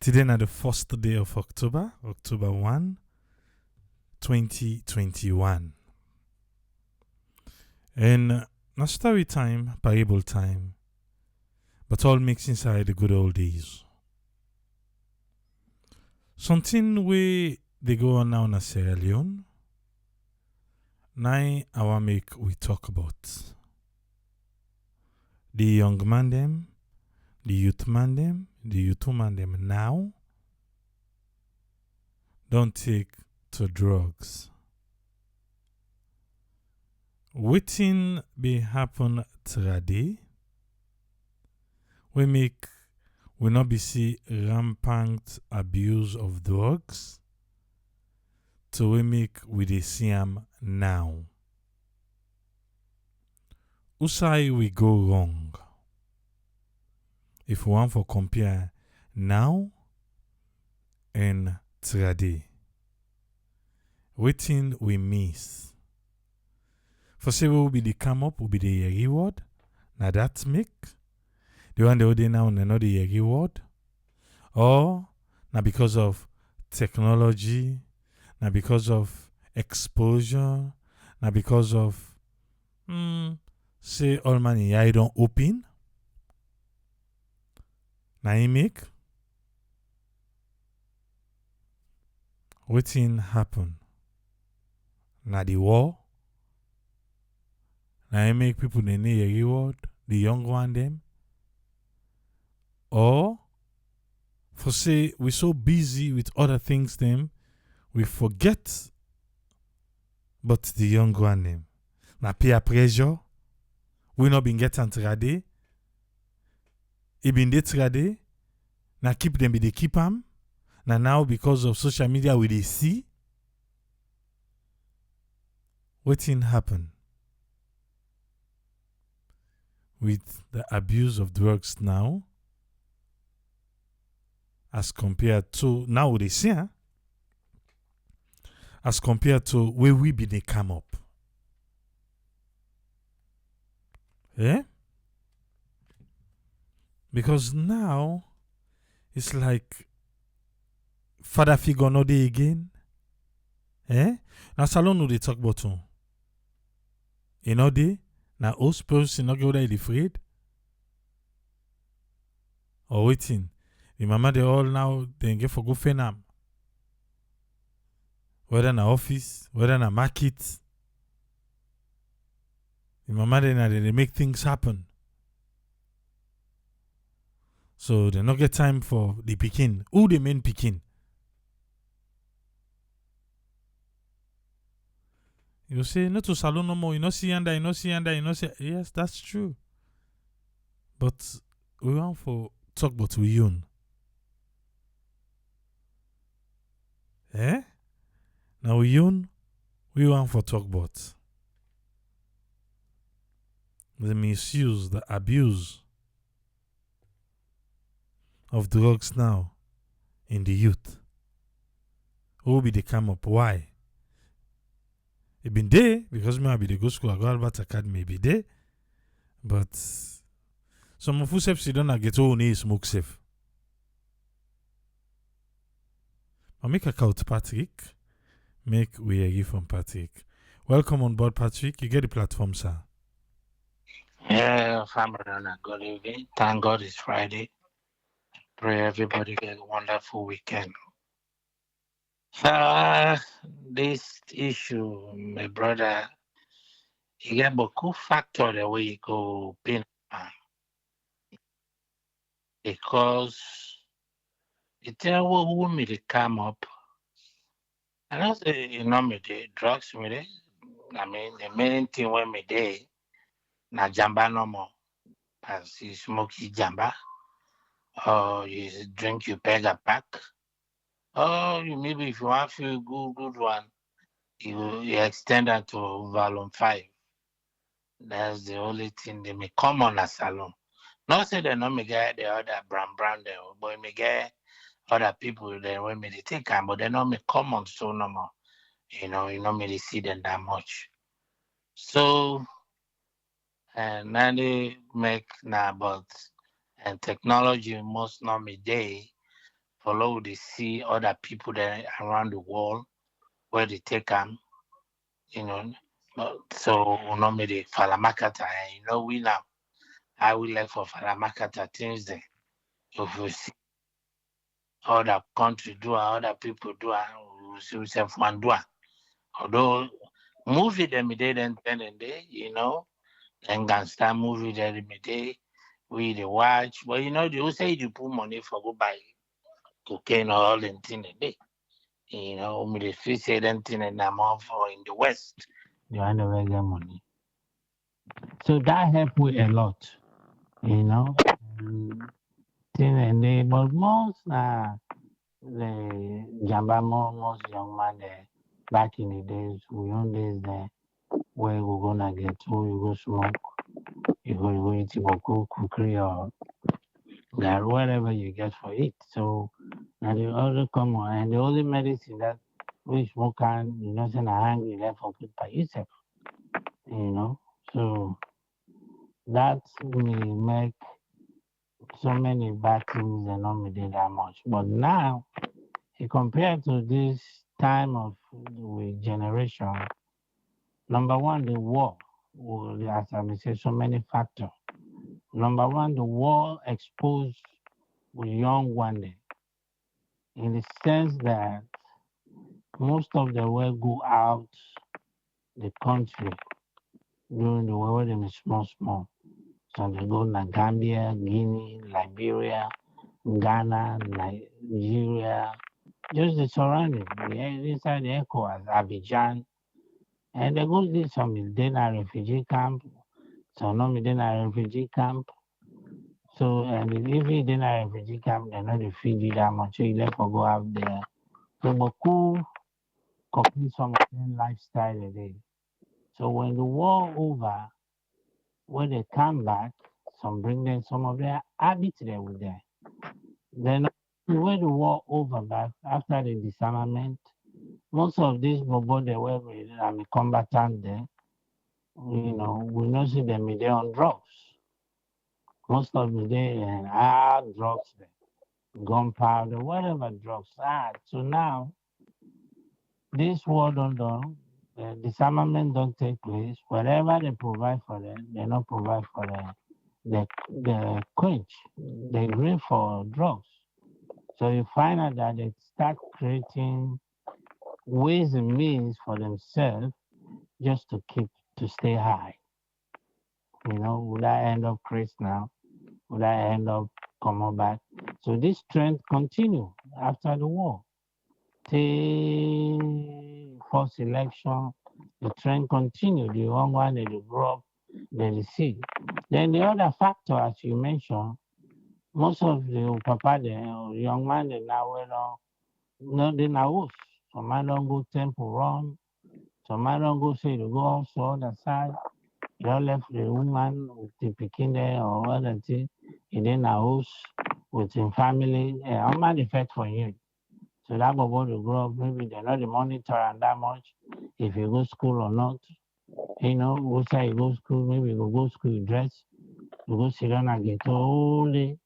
Today na the first day of October, October 1, 2021. And na story time, parable time, but all mixed inside the good old days. Something we they go on now na Sierra Leone. Now I want make we talk about the young man them, the youth man them, the youth woman them now don't take to drugs. Wetin be happen today? We not be see rampant abuse of drugs. So we make we dey see am now. Who say we go wrong? If we want for compare now and today, wetin we miss? For say we will be the come up, will be the reward. Now that make the one the day now and not the reward. Or now because of technology, now because of exposure, now because of say all money I don't open. Now he make wetin happen. Now the war. Now he make people they need a reward, the young one them. Or for say we so busy with other things them, we forget but the young one them. Now peer pressure, we not been getting trade. It been dey trade. Now keep them be they keep them. Now because of social media we they see. Wetin happen with the abuse of drugs now as compared to now they see as compared to where we be they come up. Yeah? Because now it's like father figure no dey again. Eh? Now salon no they talk about you know they now host person not go there afraid. Or waiting. The mama they all now they get for go fenam. Whether na office, whether na market. The mama they make things happen. So they not get time for the picking. Who the main picking? You say not to salon no more, you know see under, you know see under, you know see. Yes, that's true. But we want for talk about we own. Eh? Now we own, we want for talk about the misuse, the abuse of drugs now in the youth. Who will be the come up? Why? It been there because me I be the go school, I go Albert Academy be there. But some of us say don't get own smoke safe. I make a call to Patrick. Make we hear from Patrick. Welcome on board, Patrick. You get the platform, sir. Yeah, family, good evening. Thank God it's Friday. Pray everybody get a wonderful weekend. This issue, my brother, you get beaucoup factor the way you go pin because it tell who me to come up. And I say, you know me the drugs me dey. I mean the main thing when me day na jamba no more. As you smoke you jamba or you drink you peg a pack. Or you maybe if you want feel good one, you extend that to volume 5. That's the only thing they may come on a salon. Not say they not me get the other brown there, but me get other people there when me they take them, but they not me common so no more. You know me they see them that much. So and now they make now but and technology must not be day follow they see other people there around the world where they take them, you know. So normally the Falamakata, we now I will like for Falamakata things there. If you see other country do other people do we see yourself one do. Although movie them they then and day, and gangster movie them day we they watch. But they will say you put money for go buy cocaine or all in thing a day. Me the free say anything and I'm off for in the West. You never get money. So that helped me a lot, you know. Thing and they but most the Jamba most young man there back in the days, we young days there where we gonna get to you go smoke, you go eat go cookery or that whatever you get for it. So now the other come on and the only medicine that we smoke can say na hungry left for put by yourself, you know. So that may make so many bad things and not me did that much. But now, compared to this time of with generation, number one, the war, as I may say, so many factors. Number one, the war exposed the young one day, in the sense that most of the world go out the country during the war when they small, small. So they go to Gambia, Guinea, Liberia, Ghana, Nigeria, just the surrounding, inside the ECOWAS, Abidjan, and they go to some in a refugee camp, some not in a refugee camp. So, and if you in a refugee camp, they're not the feed you that much, so you let go out there. So, but cool, complete some of their lifestyle a day. So, when the war over, when they come back, some bring them some of their habits there with them. Then, when the war over, back after the disarmament, most of these bobo they were combatant there, we not see them they on drugs. Most of the day and hard drugs there, gunpowder, whatever drugs are. So now this war don't done, the disarmament don't take place. Whatever they provide for them, they not provide for them. The quench, they agree for drugs. So you find out that they start creating ways and means for themselves just to stay high. Would I end up Chris now? Would I end up coming back? So this trend continue after the war. Till first election, the trend continue. The young one they grow up, they see. Then the other factor, as you mentioned, most of the papa, the young man, they now no, they now host. Some man don't go temple run. Some man don't go say to go also other side. You don't left the woman with the pikin there or other thing. And then a house with his family. How much effect for you? So that boy to grow up, maybe they're not the monitor and that much. If you go school or not, we'll say you go school, maybe you go school, you dress, you go sit down and get all day.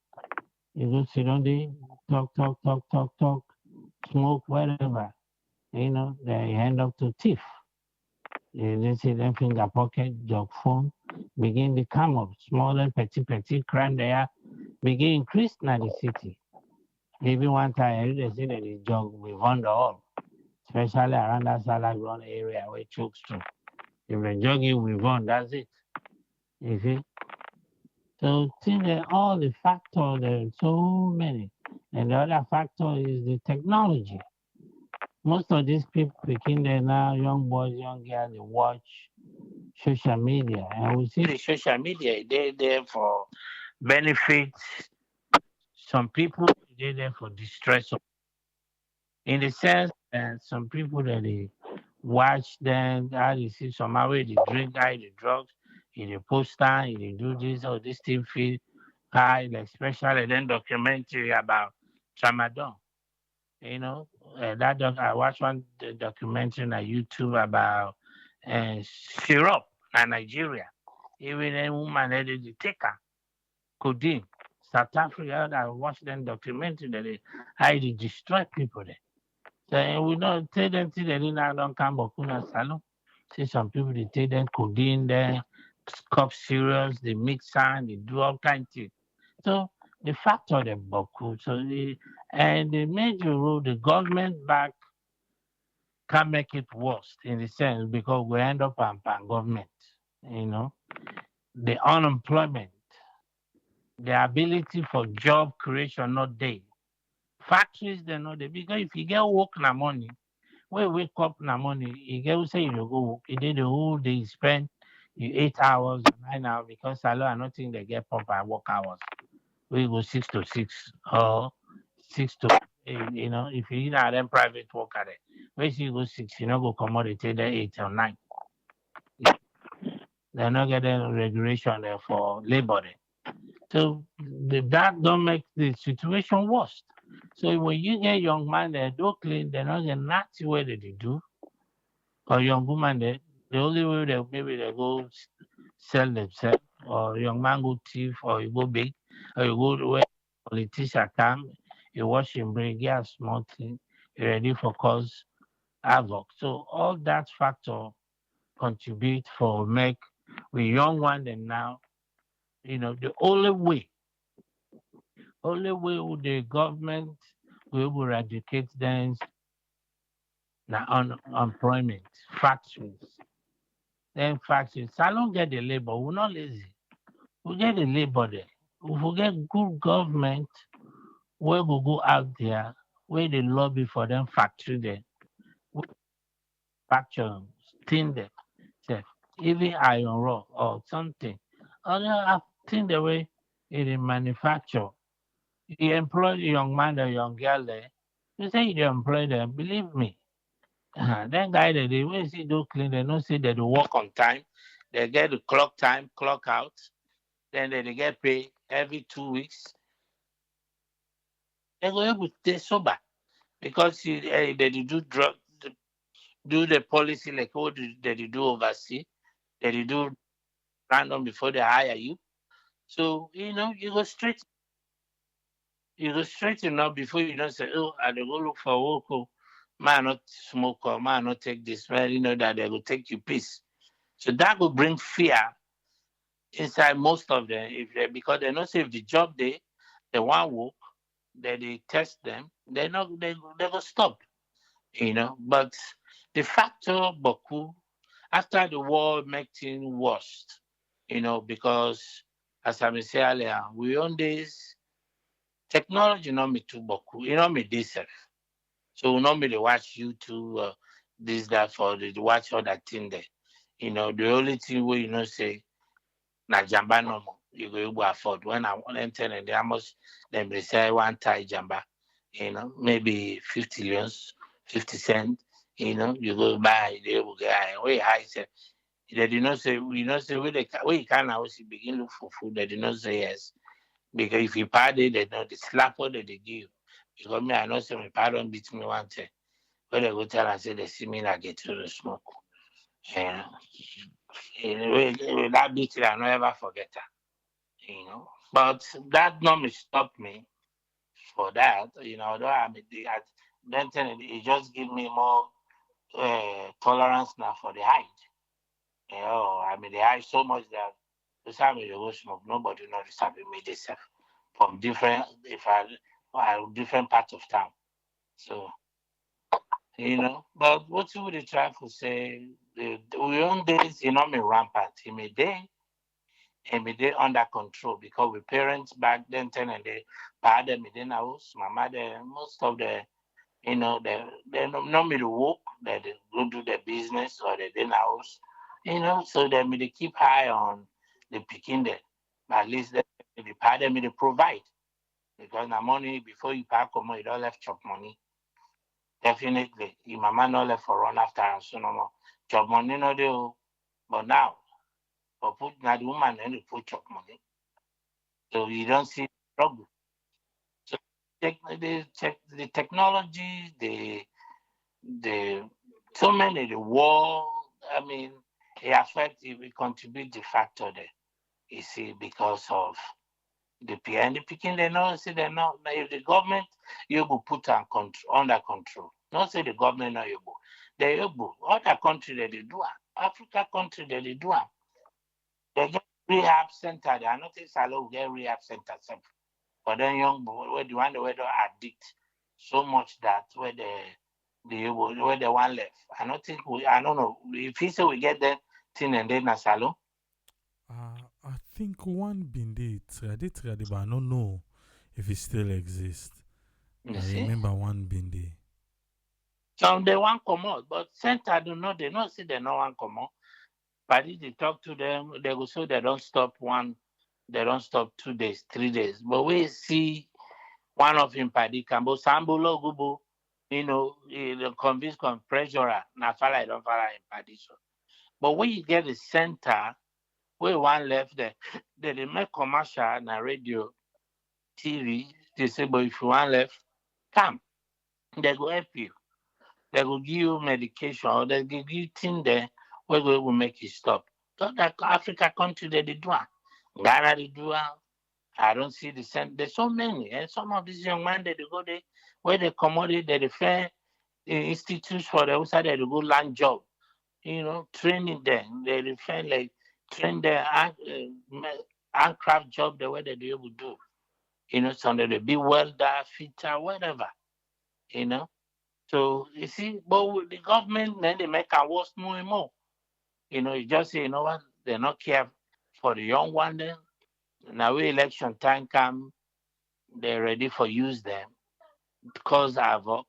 You go sit down there, talk, smoke, whatever. They end up to thief. They see them finger pocket, jog phone, begin to come up, small and petty crime there, begin increase in the city. Even one time, they see that the jog we wonder all, especially around that salad run area where it chokes to. If they jog you with one, that's it. You see? So, see that all the factors, there are so many. And the other factor is the technology. Most of these people picking there now, young boys, young girls, they watch social media. And we see the social media, they're there for benefits. Some people, they're there for distress. In the sense that some people that they watch them, how they see somehow they drink, how they drugs, in the poster, they do this or this thing feel high, like especially then documentary about tramadol. I watched one documentary on YouTube about syrup in Nigeria. Even a woman had to take her codeine. South Africa, I watched them documentary that how they destroy people there. So we don't tell them till they didn't don't come Bokuna Salon. See some people they take them codeine there, cup cereals, they mix and they do all kinds of things. So the factor of the Boku, and the major role the government back can make it worse in the sense because we end up on government, you know. The unemployment, the ability for job creation not there. Factories they're not there. Because if you get work in the morning, when you wake up in the morning, you get say you go work, you did the whole day, you spend you 8 hours, 9 hours because I don't think they get proper work hours. We go 6 to 6 or 6 to 8, you know, if you are them private worker there. When you go 6, you know go commodity there 8 or 9. They're not getting regulation there for labor there. So that don't make the situation worse. So when you get young man there, don't clean, they're not getting nothing where they do. Or young woman there, the only way they maybe they go sell themselves, or young man go thief, or you go big, or you go to where politician come, you watch him bring get a small thing, you ready for cause havoc. So all that factor contribute for make we young one and now, you know, the only way with the government will eradicate them now on employment, factories. Then factories. Salon get the labor, we're not lazy. We get the labor there. If we get good government, where we go out there, where they lobby for them factory there, we facture thing there, sef, even iron raw or something. Other thing the way it is manufacture. You employ the young man or young girl there. You say you employ them, believe me. That guy that they when see do clean, they don't say that they work on time. They get the clock time, clock out. Then they get paid every 2 weeks. They go able to stay sober because they do do the policy like what they do oversee. They do random before they hire you. So you know you go straight enough before you don't say, oh, I dey go look for work. Oh, man not smoke or man not take this. Man, you know that they will take you peace. So that will bring fear inside most of them if they because they not say if the job they want work, they test them, they go stop, you know. But the factor Boku after the war make things worse, you know, because as I say earlier, we own this technology not me too Boku, you know me this self. So we not me they watch YouTube this, that for the watch all that thing there. You know, the only thing where you know say na jamba normal. You go able afford. When I want enter and how much them they say one tie jamba, you know, maybe 50 years, 50 cent, you know, you go buy the able guy. Where I say they did not say you know say where you can now begin look for food, they did not say yes. Because if you pay they know the slap what they give you. Because me I know say my pardon beat me one time. When they go tell and say they see me like get to the smoke. You that beat I never forget her. You know. But that not stop me for that. You know, although then it just give me more tolerance now for the height. You know, I mean the height so much that the time you go smoke, nobody not disturbing me this from different different parts of town. So you know, but what would they try to say? We own days, you know, me rampant. He made it under control because we parents back then, and they had them in the house. My mother, most of the, you know, they not me to work, they go do their business or they in the house, you know, so they keep high on the picking there. At least the part them they provide because the money before you pack come you don't left chop money. Definitely, your mama not left for run after and so no more. Chop money no do, but now for put now the woman and put chop money, so you don't see struggle. So the technology, the so many the war. I mean, it affect it will contribute the factor there. You see because of The and the picking they know say they know. Now if the government you go put under control. Not say the government no you go. They able other country that they do am. Africa country that they do am. They get rehab center. They are not in Salon get rehab center. But then young boy where the one where they addict so much that where where the one left. I don't know. If he say we get that thing and then a salon. I think one been there, trade, but I don't know if it still exists. You I see? remember one been there. Some they want come out, but center do not they not see they no want come out. But if they talk to them, they will say they don't stop 2 days, 3 days. But we see one of him paddy Cambo Sambulo Gubu, the convince treasurer, na fala don't follow him paddy so. But when you get the center, where one left there, they make commercial na radio, TV, they say, but if you want left, come. They go help you. They will give you medication or they give you thing there where we will make you stop. So that Africa country they do am. Ghana they do am. I don't see the same. There's so many. And some of these young men they go there where they commodity, they defend institutes for the outside they go land job. Training them. They defend like train their handcraft job the way they do able do. Some they be welder, fitter, whatever. You know. So you see, but with the government then they make it worse more and more. You just say, what, they not care for the young one then. Now when election time come, they're ready for use them, cause havoc.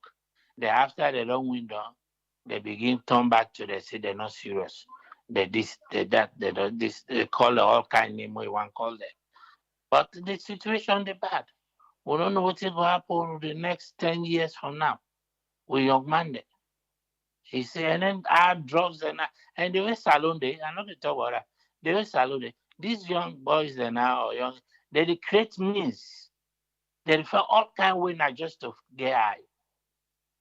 Then after they don't win down, they begin turn back to they say they're not serious. They this, they that, they don't this, they call all kind name we want call them. But the situation they bad. We don't know what will happen the next 10 years from now. We young man there. He say, and then add drugs and the way salon they, I'm not going to talk about that. The way salon they, these young boys they now or young, they create means. They defend all kind way not just to get high.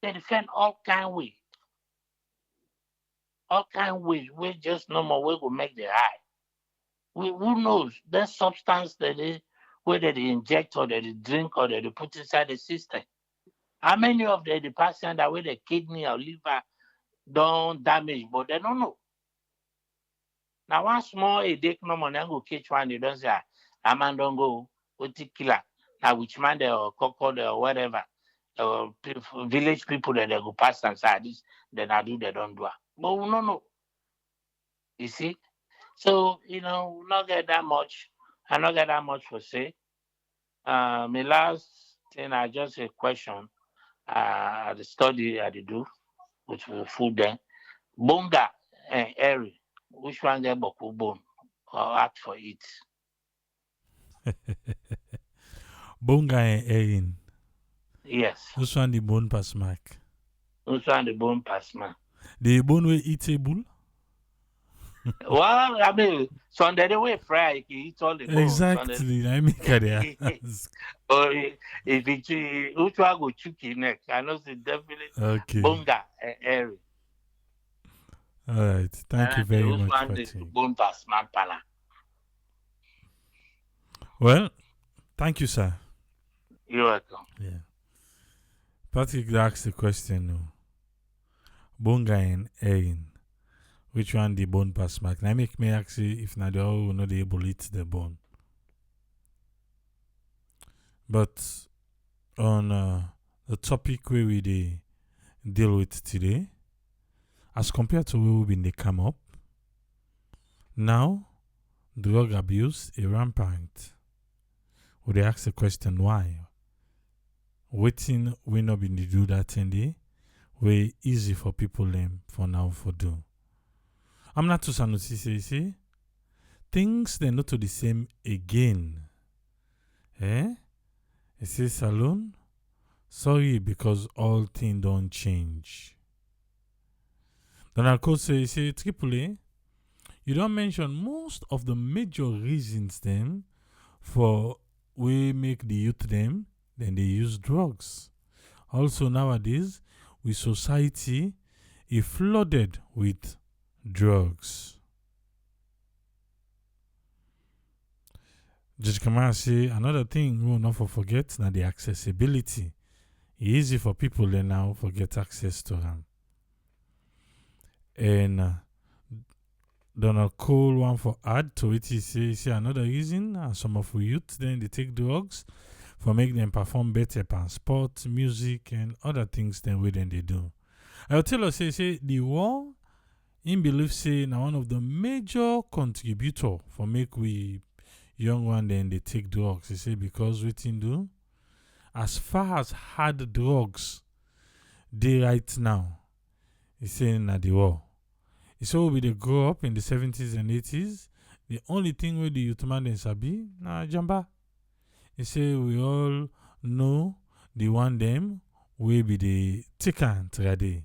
They defend all kind way. All kind ways we just no more we will make the high. Who knows? That substance that they whether they inject or they drink or they put inside the system. How many of the patient that with the kidney or liver don't damage, but they don't know. Now one small headache no money go catch one, you don't say a man don't go killer. Now which man they or cocoa or whatever. Village people that they go pass and say this, then I do they don't do it. But we don't know. You see? So, not get that much. I not get that much for say. My last thing I just a question. The study I did do, which will food then. Bonga and Eri, which one get boku bone or act for it? Bonga and Erin. Yes. This one the bone pass mark. Which one the bone pass man? The bone will eatable. Well, I mean, Sunday the way fry, you can eat all the bones. Exactly. I make it ask. Or if it which one go chicken neck? I know it's definitely Okay. Bonga and Eri. All right. Thank you very Which much, one the Patrick. bone pass man pala? Well, thank you, sir. You're welcome. Yeah. Patrick asked the question now. Bonga and Erin. Which one the bone pass mark? Now make me ask you if not all will not be able to eat the bone. But on the topic where we deal with today, as compared to where we've been they come up, now drug abuse is rampant. We they ask the question why? Waiting we not been to do that thing day, way easy for people for now for do. I'm not too sanusi say things they're not to the same again. You say Salon? Sorry because all things don't change. Donald Cole say Triple A, you don't mention most of the major reasons then for we make the youth them, then they use drugs. Also nowadays, with society is flooded with drugs. Judge Kamara say another thing we will not forget na the accessibility. Easy for people then now for get access to them. And Donald Cole one for add to it. He say another reason, and some of the youth then they take drugs for make them perform better on sport, music, and other things than way than they do. I'll tell us say the war in belief say now one of the major contributor for make we young one then they take drugs. He say because we do as far as hard drugs they right now. He say na the war. So we they grow up in the 70s and 80s. The only thing with the youth man then sabi na jamba. He say we all know the one them will be the taker and trade.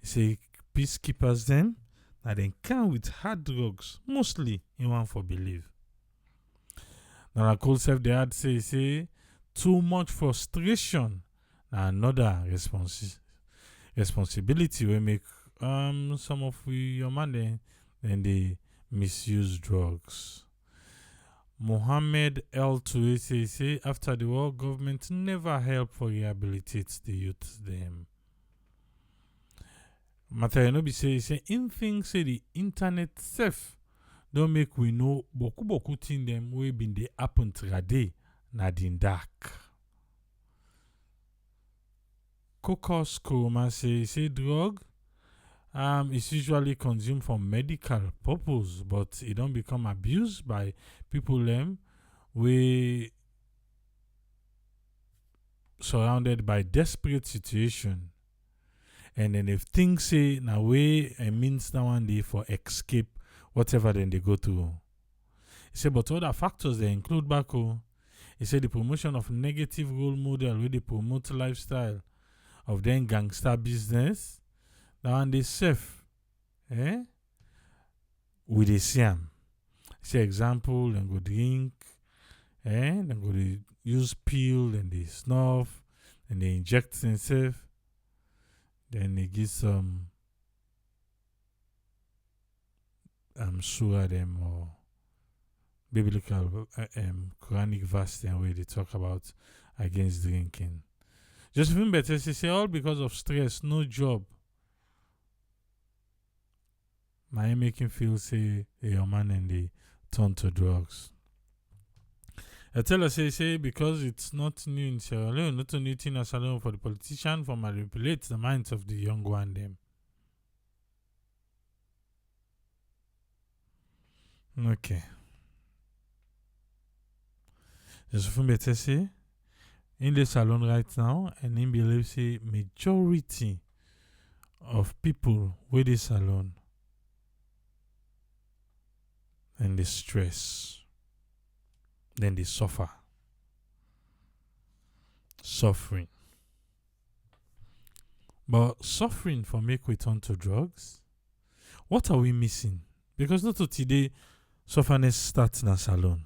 He say peacekeepers them that they come with hard drugs mostly in one for believe. Now I call self the hard say too much frustration na another responsibility we make some of your man then they misuse drugs. Mohammed L. Touese say after the war, government never help for rehabilitate the youth them. Matayanobi say in things say the internet self don't make we know boku thing them we been they happen trade na din dark. Cocos Kuroma say drug is usually consumed for medical purpose, but it don't become abused by people we surrounded by desperate situation. And then if things say na way and means that one day for escape whatever then they go through. He said but other factors they include backo. He said the promotion of negative role model where they promote lifestyle of then gangster business. That one they safe. We they see them. Say example, then go drink, then go they use pill, then they snuff, then they inject themselves, then they give some surah them or biblical Quranic verse then where they talk about against drinking. Josephine Better say all because of stress, no job. My making feel say your man and they turn to drugs. I tell her say because it's not new in Sierra Leone, not a new thing as alone for the politician for manipulate the minds of the young one them. Okay. Josephine Better say in the salon right now, and in believe say majority of people with the salon and they stress, then they suffer. Suffering. But suffering for make we turn to drugs, what are we missing? Because not today sufferness starts in a salon.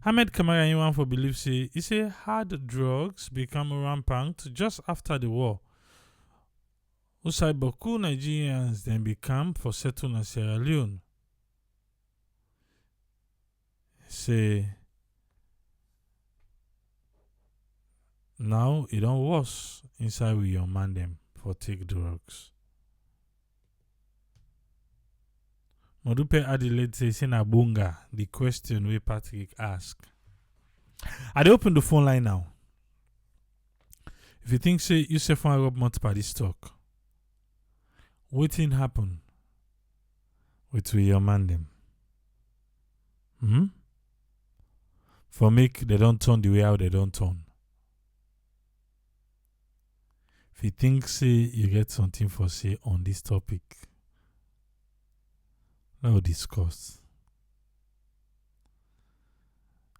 Ahmed Kamara in one for believe say he say hard drugs become rampant just after the war. Usai beaucoup Nigerians then become for settle in Sierra Leone. Say now it don't worse inside with your man them for take drugs. Modupe Adelaide say na bunga the question we Patrick ask. I dey open the phone line now. If you think say you say phone Rob month by this talk, wetin happen with your man them? For make they don't turn the way how they don't turn. If you think say you get something for say on this topic, now discuss.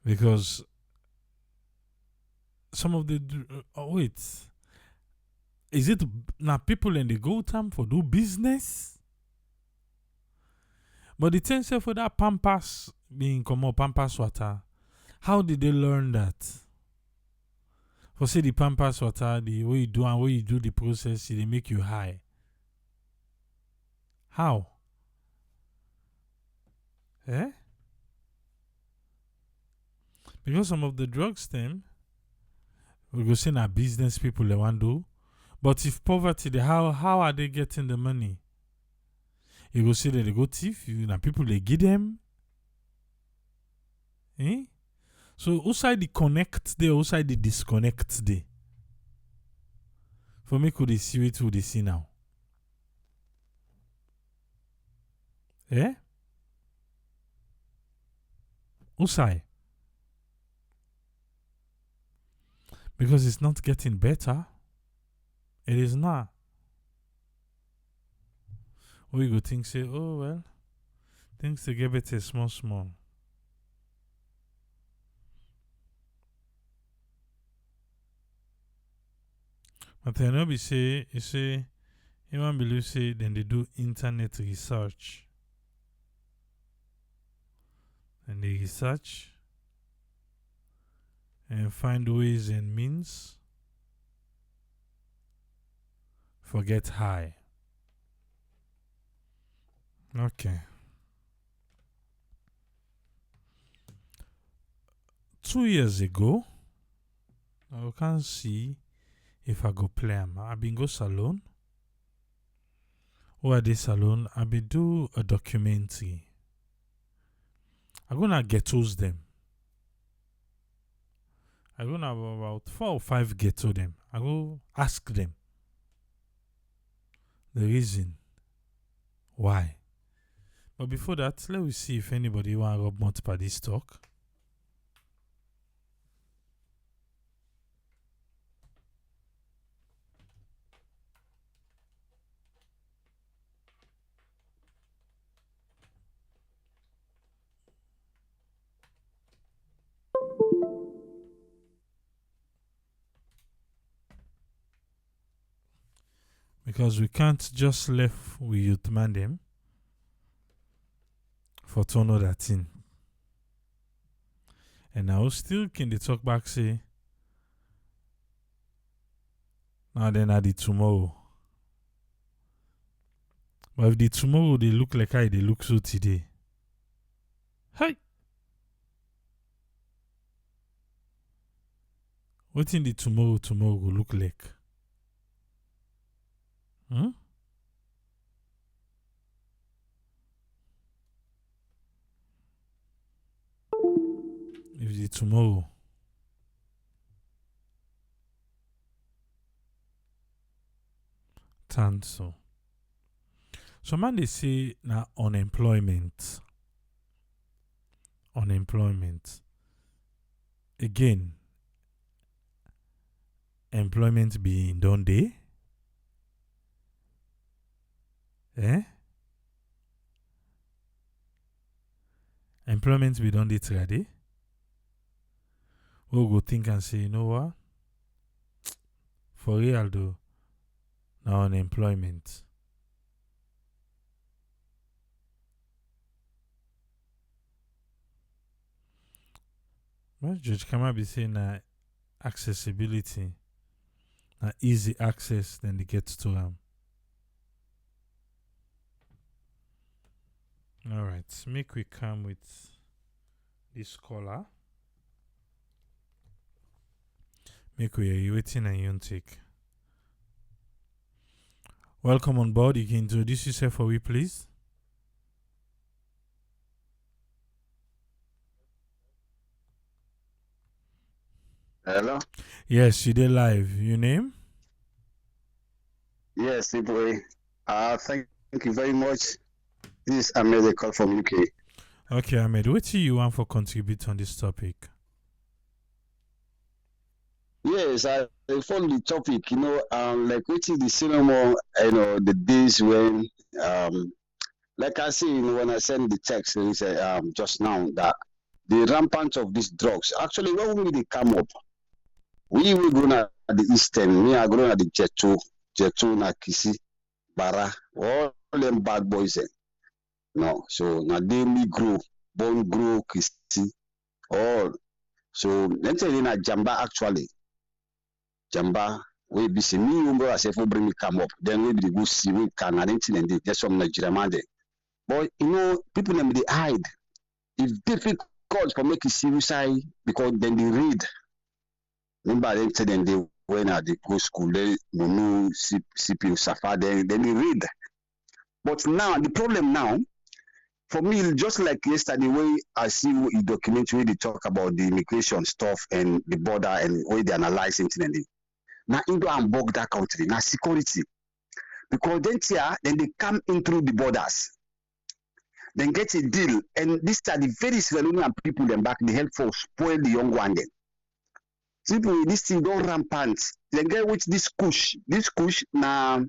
Because some of the wait, is it now people in the go time for do business? But the thing say for that pampas being come up pampas water, how did they learn that? For say the pampas water, the way you do and way you do the process, they make you high. How? Eh? Because some of the drugs them, we go say na business people they want do. But if poverty, how are they getting the money? You go see that they go thief, people they give them. Eh? So outside the connect there, outside the disconnect there. For me, could they see it who they see now? Eh? Outside. Because it's not getting better. It is not. We go think say, oh well, things to get better small. But I know you say, you want believe say then they do internet research. And they research and find ways and means for get high. Okay. 2 years ago, I can't see if I go play am. I been go salon. Or at this salon, I been do a documentary. I gonna ghettos them. I gonna have about 4 or 5 ghetto them. I go ask them the reason why. But before that, let me see if anybody want to rub mouth by this talk. Because we can't just left with youth man them for to know that thing. And now still can they talk back say now then at the tomorrow. But if the tomorrow they look like how they look so today. Hey! What in the tomorrow will look like? Hmm? If the tomorrow turn so. Some man they say na unemployment. Unemployment. Again, employment being done day. Eh? Employment be done day today. We'll go think and say, you know what? For real though, now unemployment. But Judge Kama be saying accessibility, easy access, then they get to them. Alright, make we come with this caller. Make we waiting and you take. Welcome on board. You can introduce yourself for me, please. Hello? Yes, you did live. Your name? Yes, Iboy. Thank you very much. This is Ahmed, a call from UK. Okay, Ahmed. What do you want for contribute on this topic? Yes, I follow the topic, like which is the cinema, the days when, like I say, when I send the text, it's, just now that the rampant of these drugs, actually, when will they come up? We will go at the Eastern, me are going at the ghetto, Nakisi, Bara, all them bad boys. No, so now they me grow, bone grow, Kisi, all. So let's say in a Jamba actually. Jamba, we be see me umbo as if we bring me come up. Then we be go see we can anything and there's some Nigeria man there. But people them they hide. It's difficult for make it suicide because then they read. Remember they say then they when they go school, they know CPU suffer, then they read. But now the problem now, for me, just like yesterday, way I see a documentary they talk about the immigration stuff and the border and way they analyze it and now Indo and bug that country, now security. Because then they come in through the borders, then get a deal, and this are the very Sierra Leonean people them back, they help for spoil the young one then. People this thing don't rampant. Then get with this kush now.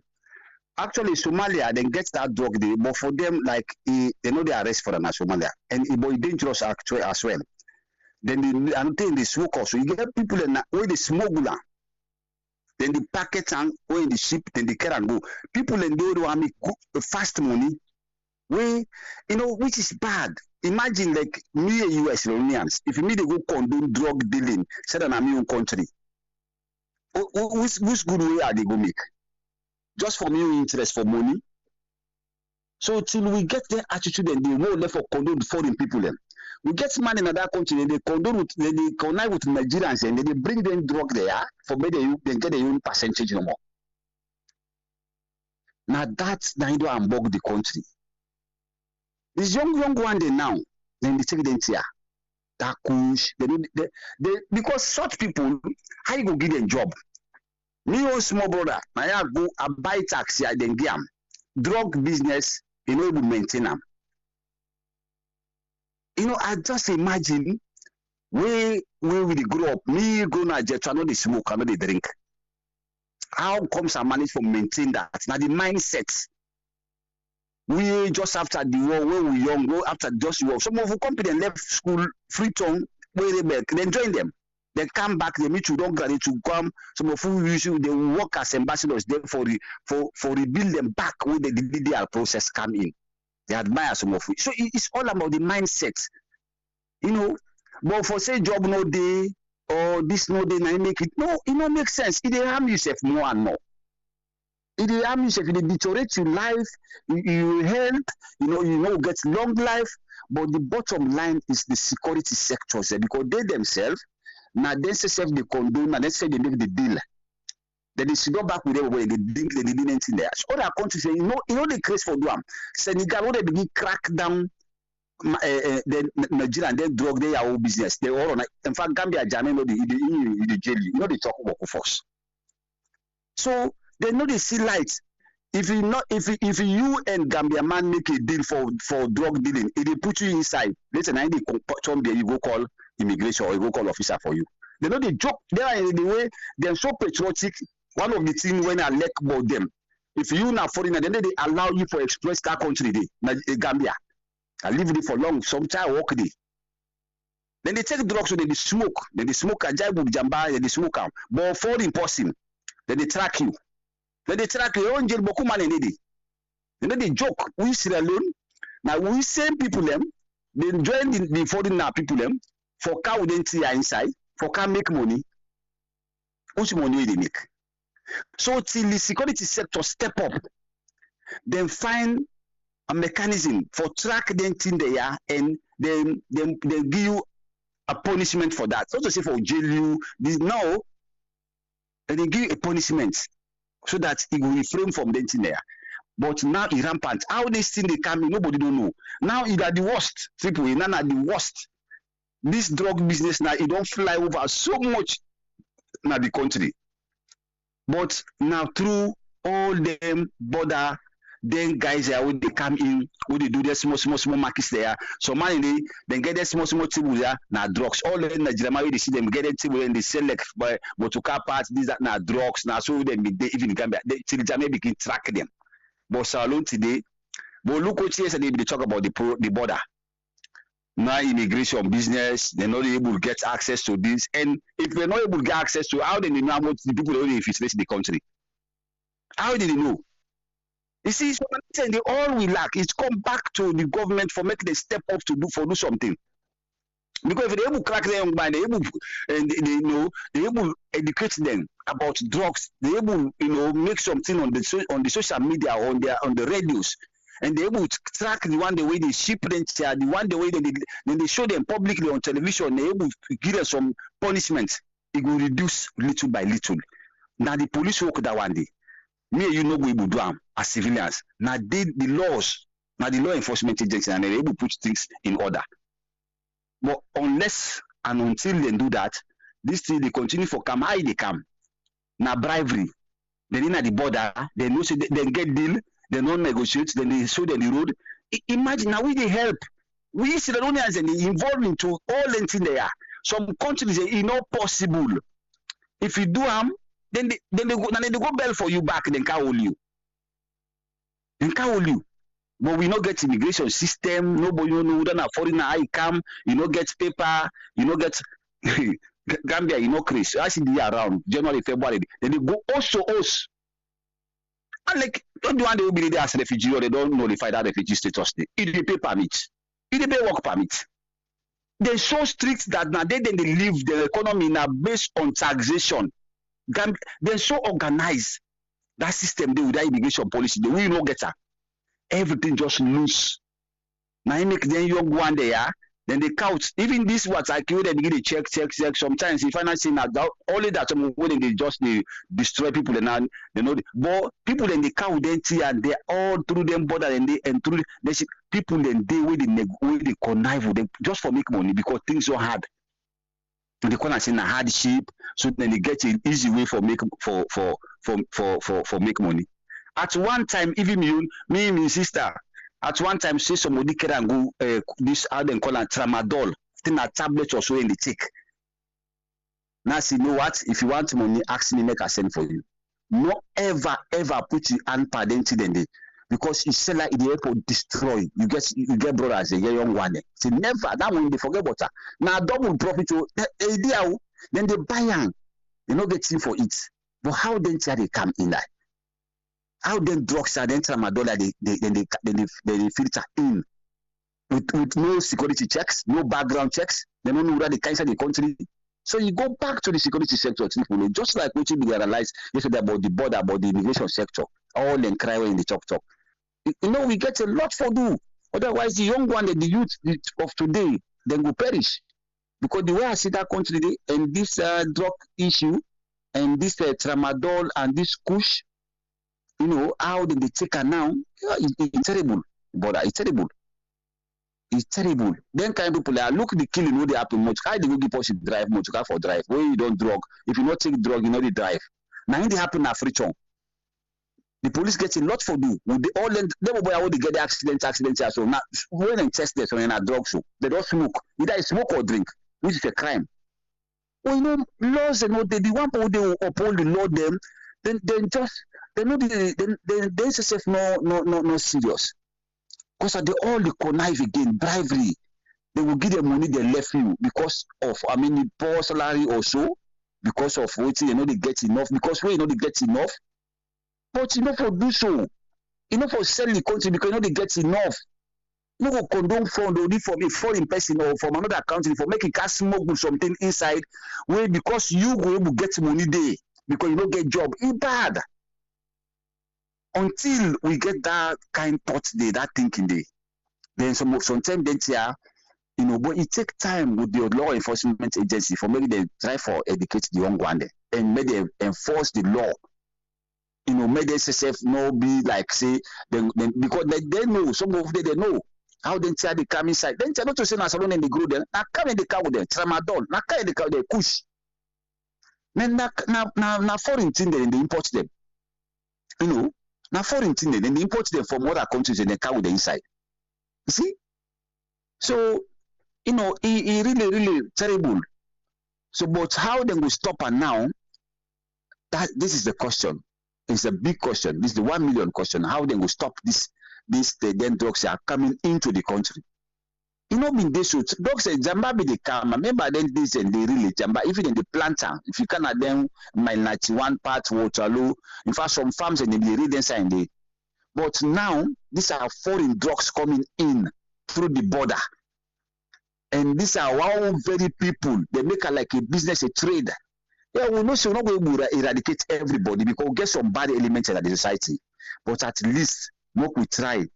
Actually, Somalia then gets that drug there, but for them, like they know they arrest for them in Somalia, and it boy dangerous actually as well. Then I'm telling they smoke also. You get people in where they smuggler, then the packet and where in the ship, then they carry and go. People in they don't make fast money, way which is bad. Imagine like me and US Iranians, if me they go condone drug dealing, said in a new country, which good way are they go make? Just for me interest for money. So till we get their attitude and they won't let for condone foreign people then. We get money in another country and they condone with they connect with Nigerians and then they bring them drug there for me they get their own percentage no more. Now that's now do and bug the country. This young one they now then they take them here. That kush, they because such people, how you go give them job? Me own small brother, I go I buy taxi, I then get them. Drug business, will maintain them. I just imagine where we grow up. Me go na jet, I know they smoke, I know they drink. How comes I manage to maintain that? Now the mindset. We just after the war, when we young, go after just war. Some of the company left school, free tongue, where they back, then join them. They come back, they meet you, don't graduate to come. Some of who usually they work as ambassadors there for rebuild them back when the DDR process come in. They admire some of it. So it's all about the mindset. But for say job no day or this no day, now make it. No, it don't make sense. It harm yourself more and more. It harm yourself, it deteriorate your life, your health, get long life. But the bottom line is the security sectors because they themselves now they say they condone and they say they make the deal. Then they should go back with them where they didn't in there. So other countries say, the case for them. Senegal, when they begin crack down then Nigeria and then drug their own business. They all on in fact Gambia, Jamaica, the jail you. They talk about force. So they know they see light. If you and Gambia man make a deal for drug dealing, if they put you inside, let's say you go call immigration or you go call officer for you. They know they joke. They are in the way they're so patriotic. One of the things when I let about them, if you not foreigner, then they allow you for express that country Gambia. I live there for long, sometimes walk there. Then they take drugs, so they smoke. Then they smoke a jaibu jamba, then they smoke them. But foreign person, then they track you. Then they track your own jail boku man and they joke. We Sierra Leone. Now we same people them, they join the foreigner people them for car wouldn't see inside, for car make money. Which money they make? So till the security sector step up, then find a mechanism for track them in there and then they give you a punishment for that. So to say for jail you this now, and they give you a punishment so that it will refrain from them in there. But now it's rampant. How this thing they come in, nobody don't know. Now it are the worst. People now are the worst. This drug business now it don't fly over so much now the country. But now through all them border, then guys there when they come in, when they do their small markets there. So money they get their small table there, now drugs. All the Nigeria they see them get a table and they select by motorcar parts, these that now drugs, now so they even Gambia, till Jamaica begin track them. But Salon today, but look what yesterday they talk about the border. Now immigration business, they're not able to get access to this. And if they're not able to get access to how they know what the people only infiltrate the country. How did they know? You see, so they all we lack is come back to the government for making a step up to do something. Because if they're able to crack their young mind, they're able they're able to educate them about drugs, they're able make something on the social media, on the radios. and they're able to track the one the way they ship them, the one the way they show them publicly on television, they're able to give them some punishment. It will reduce little by little. Now the police work that one day. Me and you know we will do them as civilians. Now the laws, now the law enforcement agency, and they're able to put things in order. But unless and until they do that, this thing they continue for come. How they come? Now bribery. Then in at the border, they know they get deal, they don't negotiate, then they show them the road. Imagine now we they help. We Sierra Leoneans and they involved into all things there. Some countries it's not possible. If you do them, then they go bail for you back, then can hold you. Then can hold you. But we not get immigration system, nobody know that foreigner I come, you know get paper, you know get Gambia, you know, Chris, I see the year around January, February, then they go also us. And like, don't want they will be there as a refugee or they don't notify that refugee status. It they pay permit, it they pay work permit. They're so strict that now they live their economy now based on taxation. They're so organized. That system they with that immigration policy, they will not get her. Everything just loose. Now you make them young one there. Then they count. Even this what I kill them, they check. Sometimes if I'm not seeing that only that some when they just they destroy people and they know but people then they count them and they all through them border and through they see people then they way they connive with them just for make money because things so hard. And they call it a hardship, so then they get an easy way for make money. At one time, even me and my sister. At one time, say somebody can go this how they call it tramadol, thing a tablet or so in the take. Now, see, you know what? If you want money, ask me, make a send for you. No ever put your hand pad into them because it's sell like the airport destroy. You get brothers, a young one. See, never that one they forget about that. Now double profit, then they buy them. They not get in for it. But how then they come in that? How then drugs are then tramadol they filter in with no security checks, no background checks. They don't know that the cancer the country. So you go back to the security sector, just like what you realized yesterday about the border, about the immigration sector, all in cry in the talk. You know, we get a lot for do. Otherwise, the young one and the youth of today, then will perish. Because the way I see that country and this drug issue and this tramadol and this kush, you know, how they take her now, it's terrible. But it's terrible. It's terrible. Then kind of people look the killing where they happen much. How they go give us drive much for drive. Where you don't drug. If you not take drug, you know they drive. Now it happen na free chong. The police get a lot for do. They all they get the accident so now when they test this on a drug show, they don't smoke. Either smoke or drink, which is a crime. Well, you know, laws and what they the one people they uphold the law them, then just they know they say no serious. Because they all the connive again, bribery. They will give them money they left you because of poor salary or so, because of waiting, you know they get enough, because when you know they get enough, but you know for do so, you know for sell the country because you know they get enough. You know for condone fund only from a foreign person or from another country for making cash smuggle something inside where because you go able to get money there because you don't get job. It's bad. Until we get that kind thought day, that thinking day, then sometimes then here, you know, but it takes time with the law enforcement agency for maybe they try for educate the young one and maybe they enforce the law. You know, maybe SSF no be like say then because they know some of them they know how they come inside. Then tell not to say na salon and they grow them. Now come in the car with them, tramadol, now come in the car with them, kush. Then na foreign thing they import them. You know. Now foreign thing then they import them from other countries and they come with the inside. You see? So, you know, it really terrible. So, but how then we stop her now? This is the question. It's a big question. This is the 1 million question. How then we stop this then drugs are coming into the country? You know, been this dogs say Jamba be the come. Remember then this and they really Jamba, even in the planter. If you cannot then my 91 part Waterloo, in fact some farms and they read inside the. But now these are foreign drugs coming in through the border. And these are our very people. They make it like a business, a trade. Yeah, we know so we're not going to eradicate everybody because we get some bad elements in the society. But at least what we try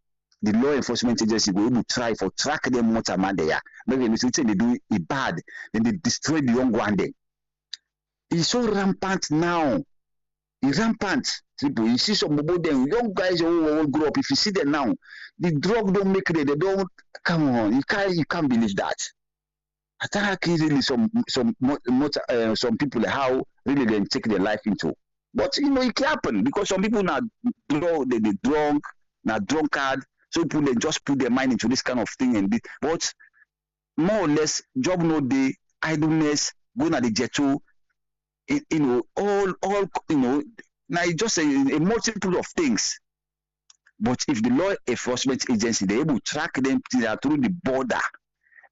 the law enforcement agency will able to try for track them what amount they are. Maybe they do it bad, then they destroy the young one. Then it's so rampant now. It's rampant. You see some of them young guys who grow up. If you see them now, the drug don't make it. They don't come on. You can't believe that. I think really some people how really they take their life into. But it can happen because some people now they drunk, now drunkard. So people they just put their mind into this kind of thing but more or less job no day, idleness, going at the ghetto, all now it's just a multiple of things. But if the law enforcement agency they able to track them through the border,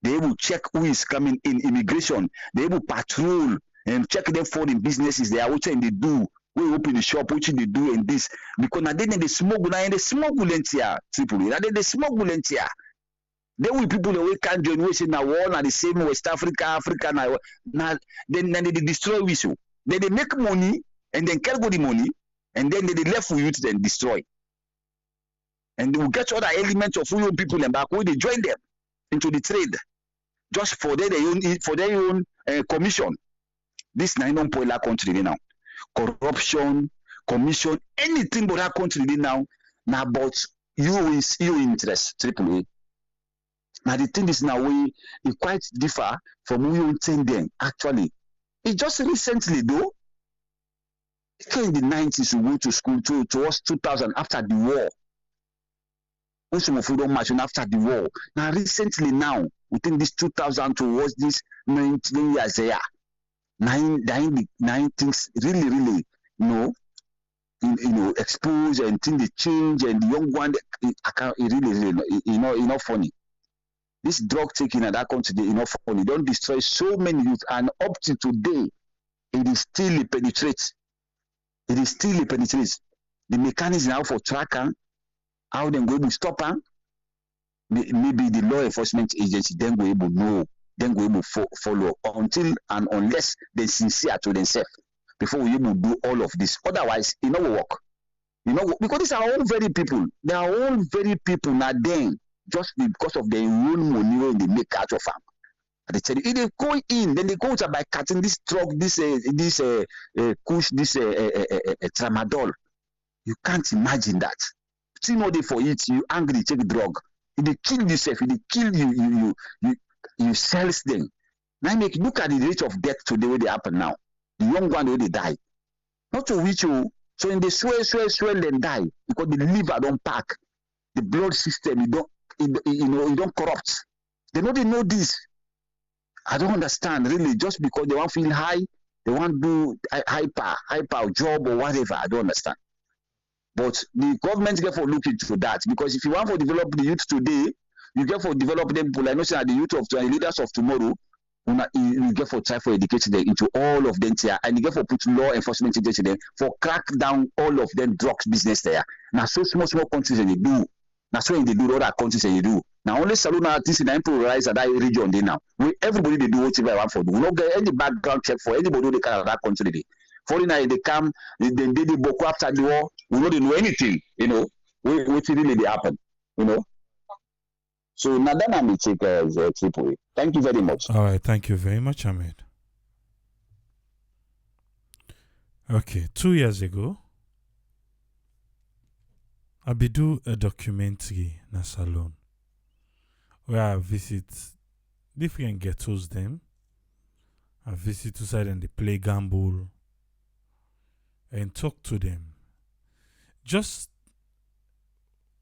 they able check who is coming in immigration, they able patrol and check them foreign businesses, they are what they do, we open the shop, what they do and this. Because now then they smuggle here, Tripoli. Now they smuggle here. Then we people that we can't join, we say now war now the same West Africa now then they destroy we so. Then they make money and then carry the money and then they left for you to then destroy. And they will get other elements of your people and back where they join them into the trade just for their own commission. This nine polar country now. Corruption, commission, anything but that country now about your interest, Tripoli. Now the thing is now it quite differ from we intend them actually. It just recently though. In the 90s we go to school towards 2000 after the war. Also of freedom march after the war. Now recently now within this 2000 towards this 19 years there. Nine things really expose and things they change and the young one really not funny. This drug taking at that country enough funny. Don't destroy so many youth and up to today it is still penetrates. It is still penetrates. The mechanism now for tracking how they go able to stop them. Maybe the law enforcement agency then go able know, then go able to follow until and unless they sincere to themselves before we able to do all of this. Otherwise, it no will work. Because these are all very people. They are all very people now then just because of their own money they make out of them. They tell you if they go in, then they go out by cutting this drug, this kush, this tramadol. You can't imagine that. See no day for it, you angry, take drug. If they kill yourself, if they kill you sell them. Now make look at the rate of death today where they happen now. The young one where they die. Not to which you so in the swell and die because the liver don't pack, the blood system it don't corrupt. They know this. I don't understand really just because they want to feel high, they want to do hyper job or whatever. I don't understand. But the government get for look into that because if you want to develop the youth today, you get for develop them people. I know say the youth of the leaders of tomorrow, you get for try for educate them into all of them here, and you get for put law enforcement agency there for crack down all of them drugs business there. Now so small countries and they do. Now so in they do other countries and they do. Now only saloon artists in improvise at that region they now. Everybody they do whatever they want for. We don't get any background check for anybody who they can that country they. Foreigners they come, then they Boko after the war. We don't know anything, what really they happen, So now that I'm take Tripoli. Thank you very much. All right, thank you very much, Ahmed. Okay, 2 years ago, I be do a documentary na Salone where I visit different ghettos them. I visit to side and they play gamble and talk to them. Just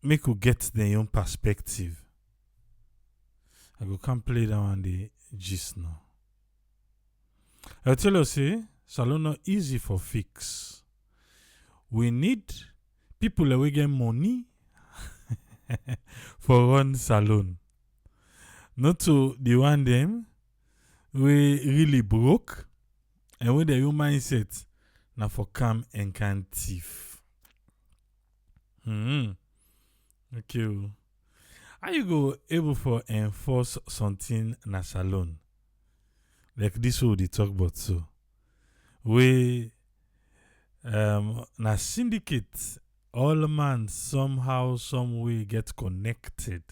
make you get their own perspective. I go come play that one the gist now. I tell you, say, salon not easy for fix. We need people that we get money for run salon. Not to the one them we really broke and with their own mindset now for come and can thief. Okay. How you go able for enforce something na salon? Like this what they talk about so. We na syndicate all man somehow, some way get connected.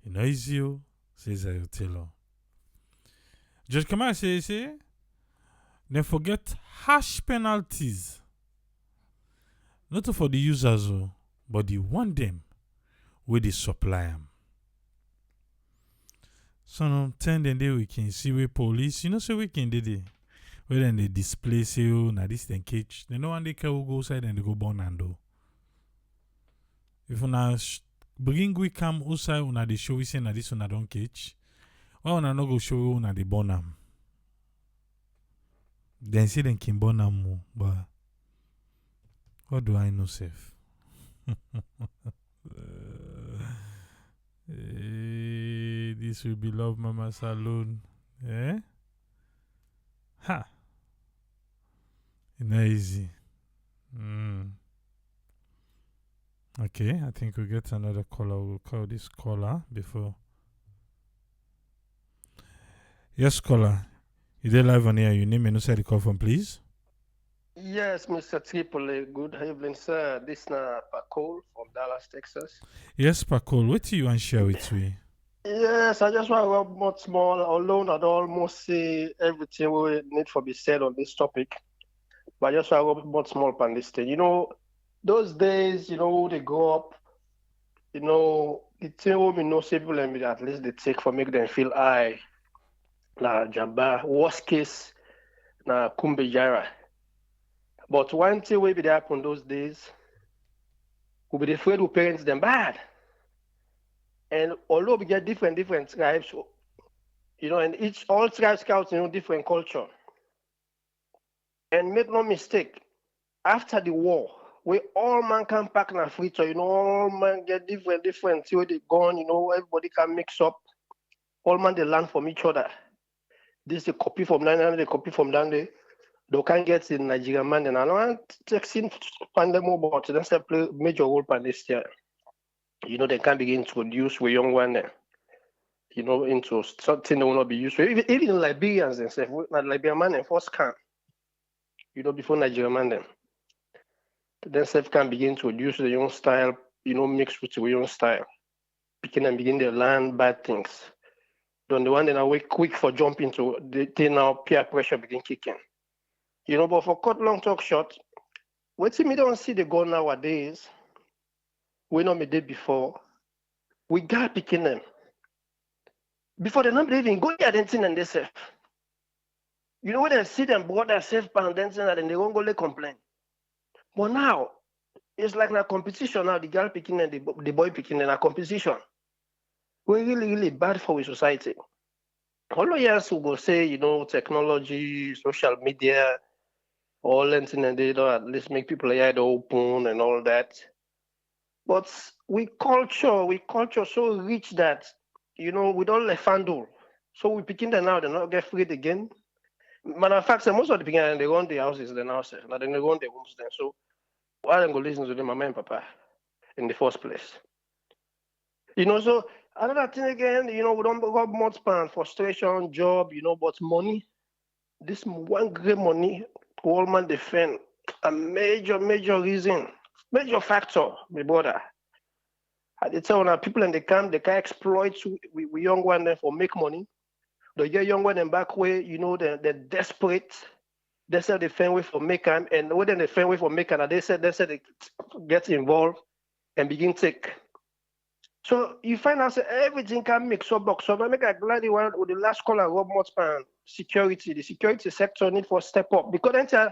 You know, it's you, says I tell her. Just come and say, then forget harsh penalties. Not for the users, but the one them where they supply them. So no 10 then they we can see where police, so we can do where then they display say na this then cage. They know when they can go outside and they go burn and do. If una bring we come outside una they show we say na this una don't catch. Why una no go show we una they burn am? Then say then can burn am more, but what do I know safe? This will be Love Mama Salon. Eh? Ha! It's not easy. Okay, I think we'll get another caller. We'll call this caller before. Yes, caller. You there live on here? Your name and where you call from, please? Yes, Mr. Tripoli. Good evening, sir. This is Pakol from Dallas, Texas. Yes, Pakol. What do you want to share with me? Yes, I just want to go much more, although not almost say everything we need to be said on this topic. But I just want to go much more on this thing. Those days, they grow up, the thing we know people and at least they take for make them feel high. Na Jamba, worst case, na Kumbejara. But one thing will be happen those days, we be afraid we parents them bad. And although we get different tribes, and all tribes count, different culture. And make no mistake, after the war, we all man can pack in a freezer, all man get different, see where they gone, everybody can mix up. All man they learn from each other. This a copy from down they copy from down there. They can get in Nigerian man, and I don't take in pandemic, but that's a play major role in this year. They can begin to introduce with young one, into something that will not be used for. Even Liberians themselves, Liberian man and first can, before Nigerian man them. Themselves can begin to introduce the young style, mixed with the young style. Picking and begin to learn bad things. Then the one that are quick for jumping to, they now peer pressure begin kicking. But for cut long talk short, what me don't see the goal nowadays, we know me did before, we got picking them. Before they not even go there dancing and they say, when they see them brought themselves and dancing and they won't go they complain. But now, it's like a competition now, the girl picking and the boy picking in a competition. We're really, really bad for our society. All lawyers who go say, technology, social media, all that, and they don't at least make people head open and all that. But we culture so rich that, we don't let handle. So we picking them now, they not get freed again. Matter of fact, most of the people, they run the houses, then houses, and then they run the homes then. So why don't go listen to them, mama and papa, in the first place? So another thing again, we don't got much span, frustration, job, but money. This one great money, all man defend a major reason, major factor, my brother. They tell now people in the camp, they can exploit we young one them for make money. They get young one them back way, they're desperate. They said they find way for make them, and when they find way for make them, they said they get involved and begin take. So you find out that everything can mix up box. So I make a glad one with the last caller Rob Motspan, security. The security sector need for step up because then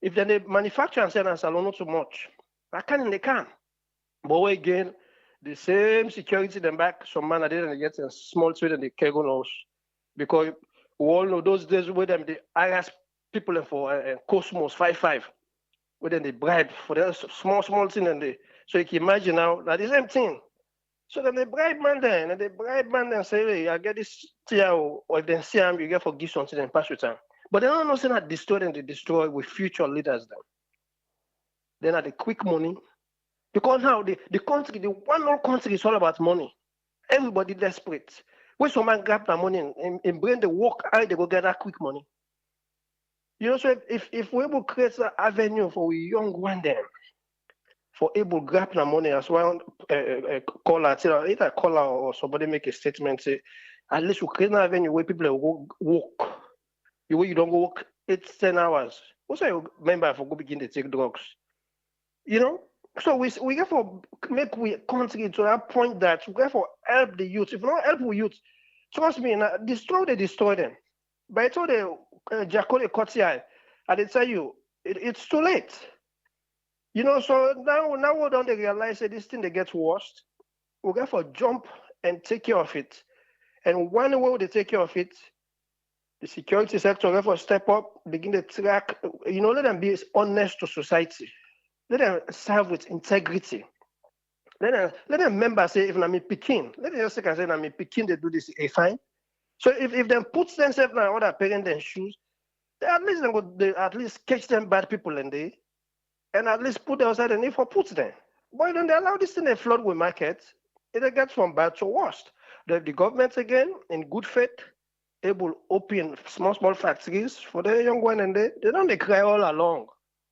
if they manufacture and sell and salon not too much, I can they can. But again, the same security them back, some man I didn't get a small trade and the cargo nose. Because we all know those days with them they harass people for Cosmos 55. Where then they bribe for the small thing and they so you can imagine now that the same thing. So then they bribe man then, and they bribe man then say, hey, I get this TIO, or if they see him, you get for give something and pass with time. But they don't know say that destroy them, they destroy with future leaders then. Then at the quick money. Because now the country, the one whole country is all about money. Everybody desperate. When someone grab that money and bring the work, how they go get that quick money. So if we will create an avenue for a young one then, for able grab the money as well. Caller, either caller or somebody make a statement say, at least we create an avenue where people will walk. You don't go work 8-10 hours. Also, you remember for go begin to take drugs. You know, so we have to make we country to that point that we have to help the youth. If we don't help the youth, trust me, destroy them. By the time they Jacole Cotier, and they tell you it's too late. You know, so now we don't realize that this thing they get worse. We have to jump and take care of it. And one way they take care of it, the security sector have to step up, begin to track, you know, let them be honest to society. Let them serve with integrity. Let them members say, if I'm a Pekin, let them just say, I'm a Pekin, they do this, fine. So if they put themselves in other parents' shoes, they at least catch them bad people and at least put them outside and if put them. Why don't they allow this thing to flood with market? It gets from bad to worst. The government again, in good faith, able open small factories for the young one and they don't cry all along.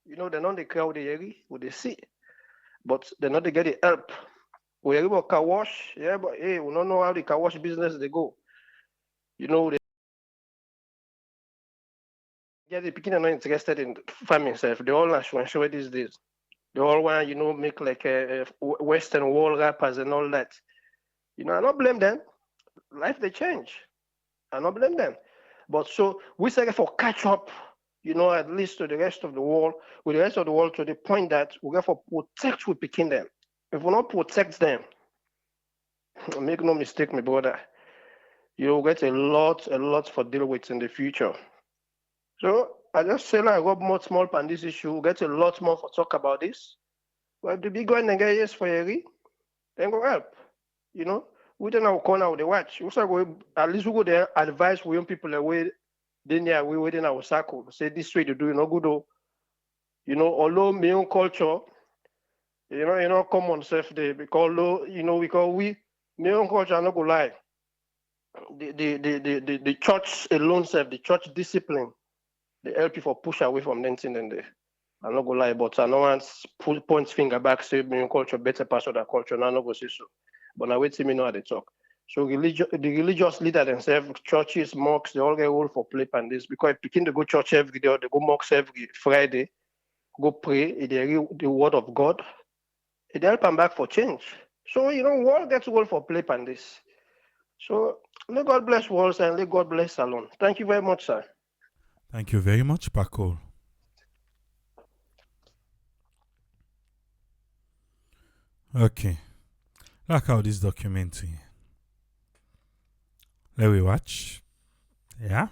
You know, they don't cry with the see. But they not they get the help. We hear about car wash, yeah, but hey, we don't know how the car wash business they go. You know, the people are not interested in farming self. They all are sure these days. They all want, you know, make like a Western wall rappers and all that. You know, I don't blame them. Life they change. I don't blame them. But so we say for catch up, you know, at least to the rest of the world, with the rest of the world to the point that we have to protect we picking them. If we not protect them, make no mistake, my brother, you'll get a lot for deal with in the future. So I just say like Rob more small on this issue, we'll get a lot more for talk about this. But the big one and get yes for Yeri, then go help. You know, we don't have corner with the watch. Also go at least we go there advise we young people away. Then yeah, we within our circle. Say this way to do no good though. You know, although my own culture, you know, common self there because we my own culture I'm not gonna lie. The church alone self, the church discipline, they help you for push away from anything and they I'm not gonna lie, but I know one point finger back, say my own culture better pass other culture, and I'm not gonna say so. But now wait till me know how they talk. So the religious leader themselves, churches, mosques, they all get role for play on this because if begin to go church every day or they go mosques every Friday, go pray, they read the word of God, it help them back for change. So you know, world gets role for play on this. So let God bless Walls and let God bless Salon. Thank you very much, sir. Thank you very much, Paco. Okay. Like how this documentary. Let we watch. Yeah.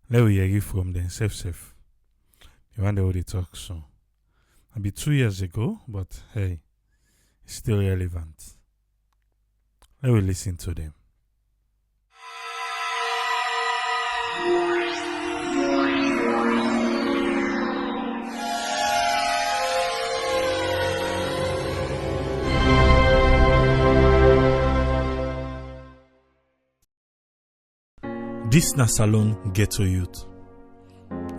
Let we hear from them. Safe. You wonder what they talk so. Maybe 2 years ago, but hey, it's still relevant. Let we listen to them. This na Salon Ghetto Youth,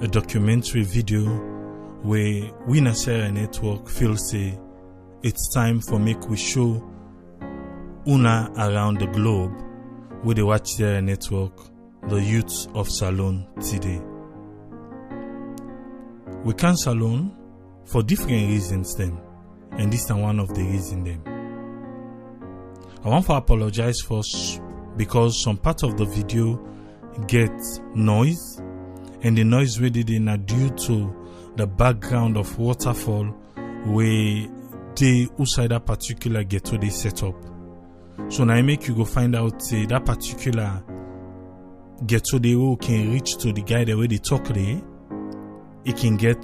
a documentary video where we na Sierra Network feel say it's time for make we show una around the globe where they watch Sierra Network, the youth of Salon today. We can Salon for different reasons then, and this is one of the reasons then. I want to apologize first because some part of the video get noise, and the noise we did in are due to the background of waterfall where they outside that particular ghetto they set up. So now I make you go find out that particular ghetto they can reach to the guy the way they talk there, it can get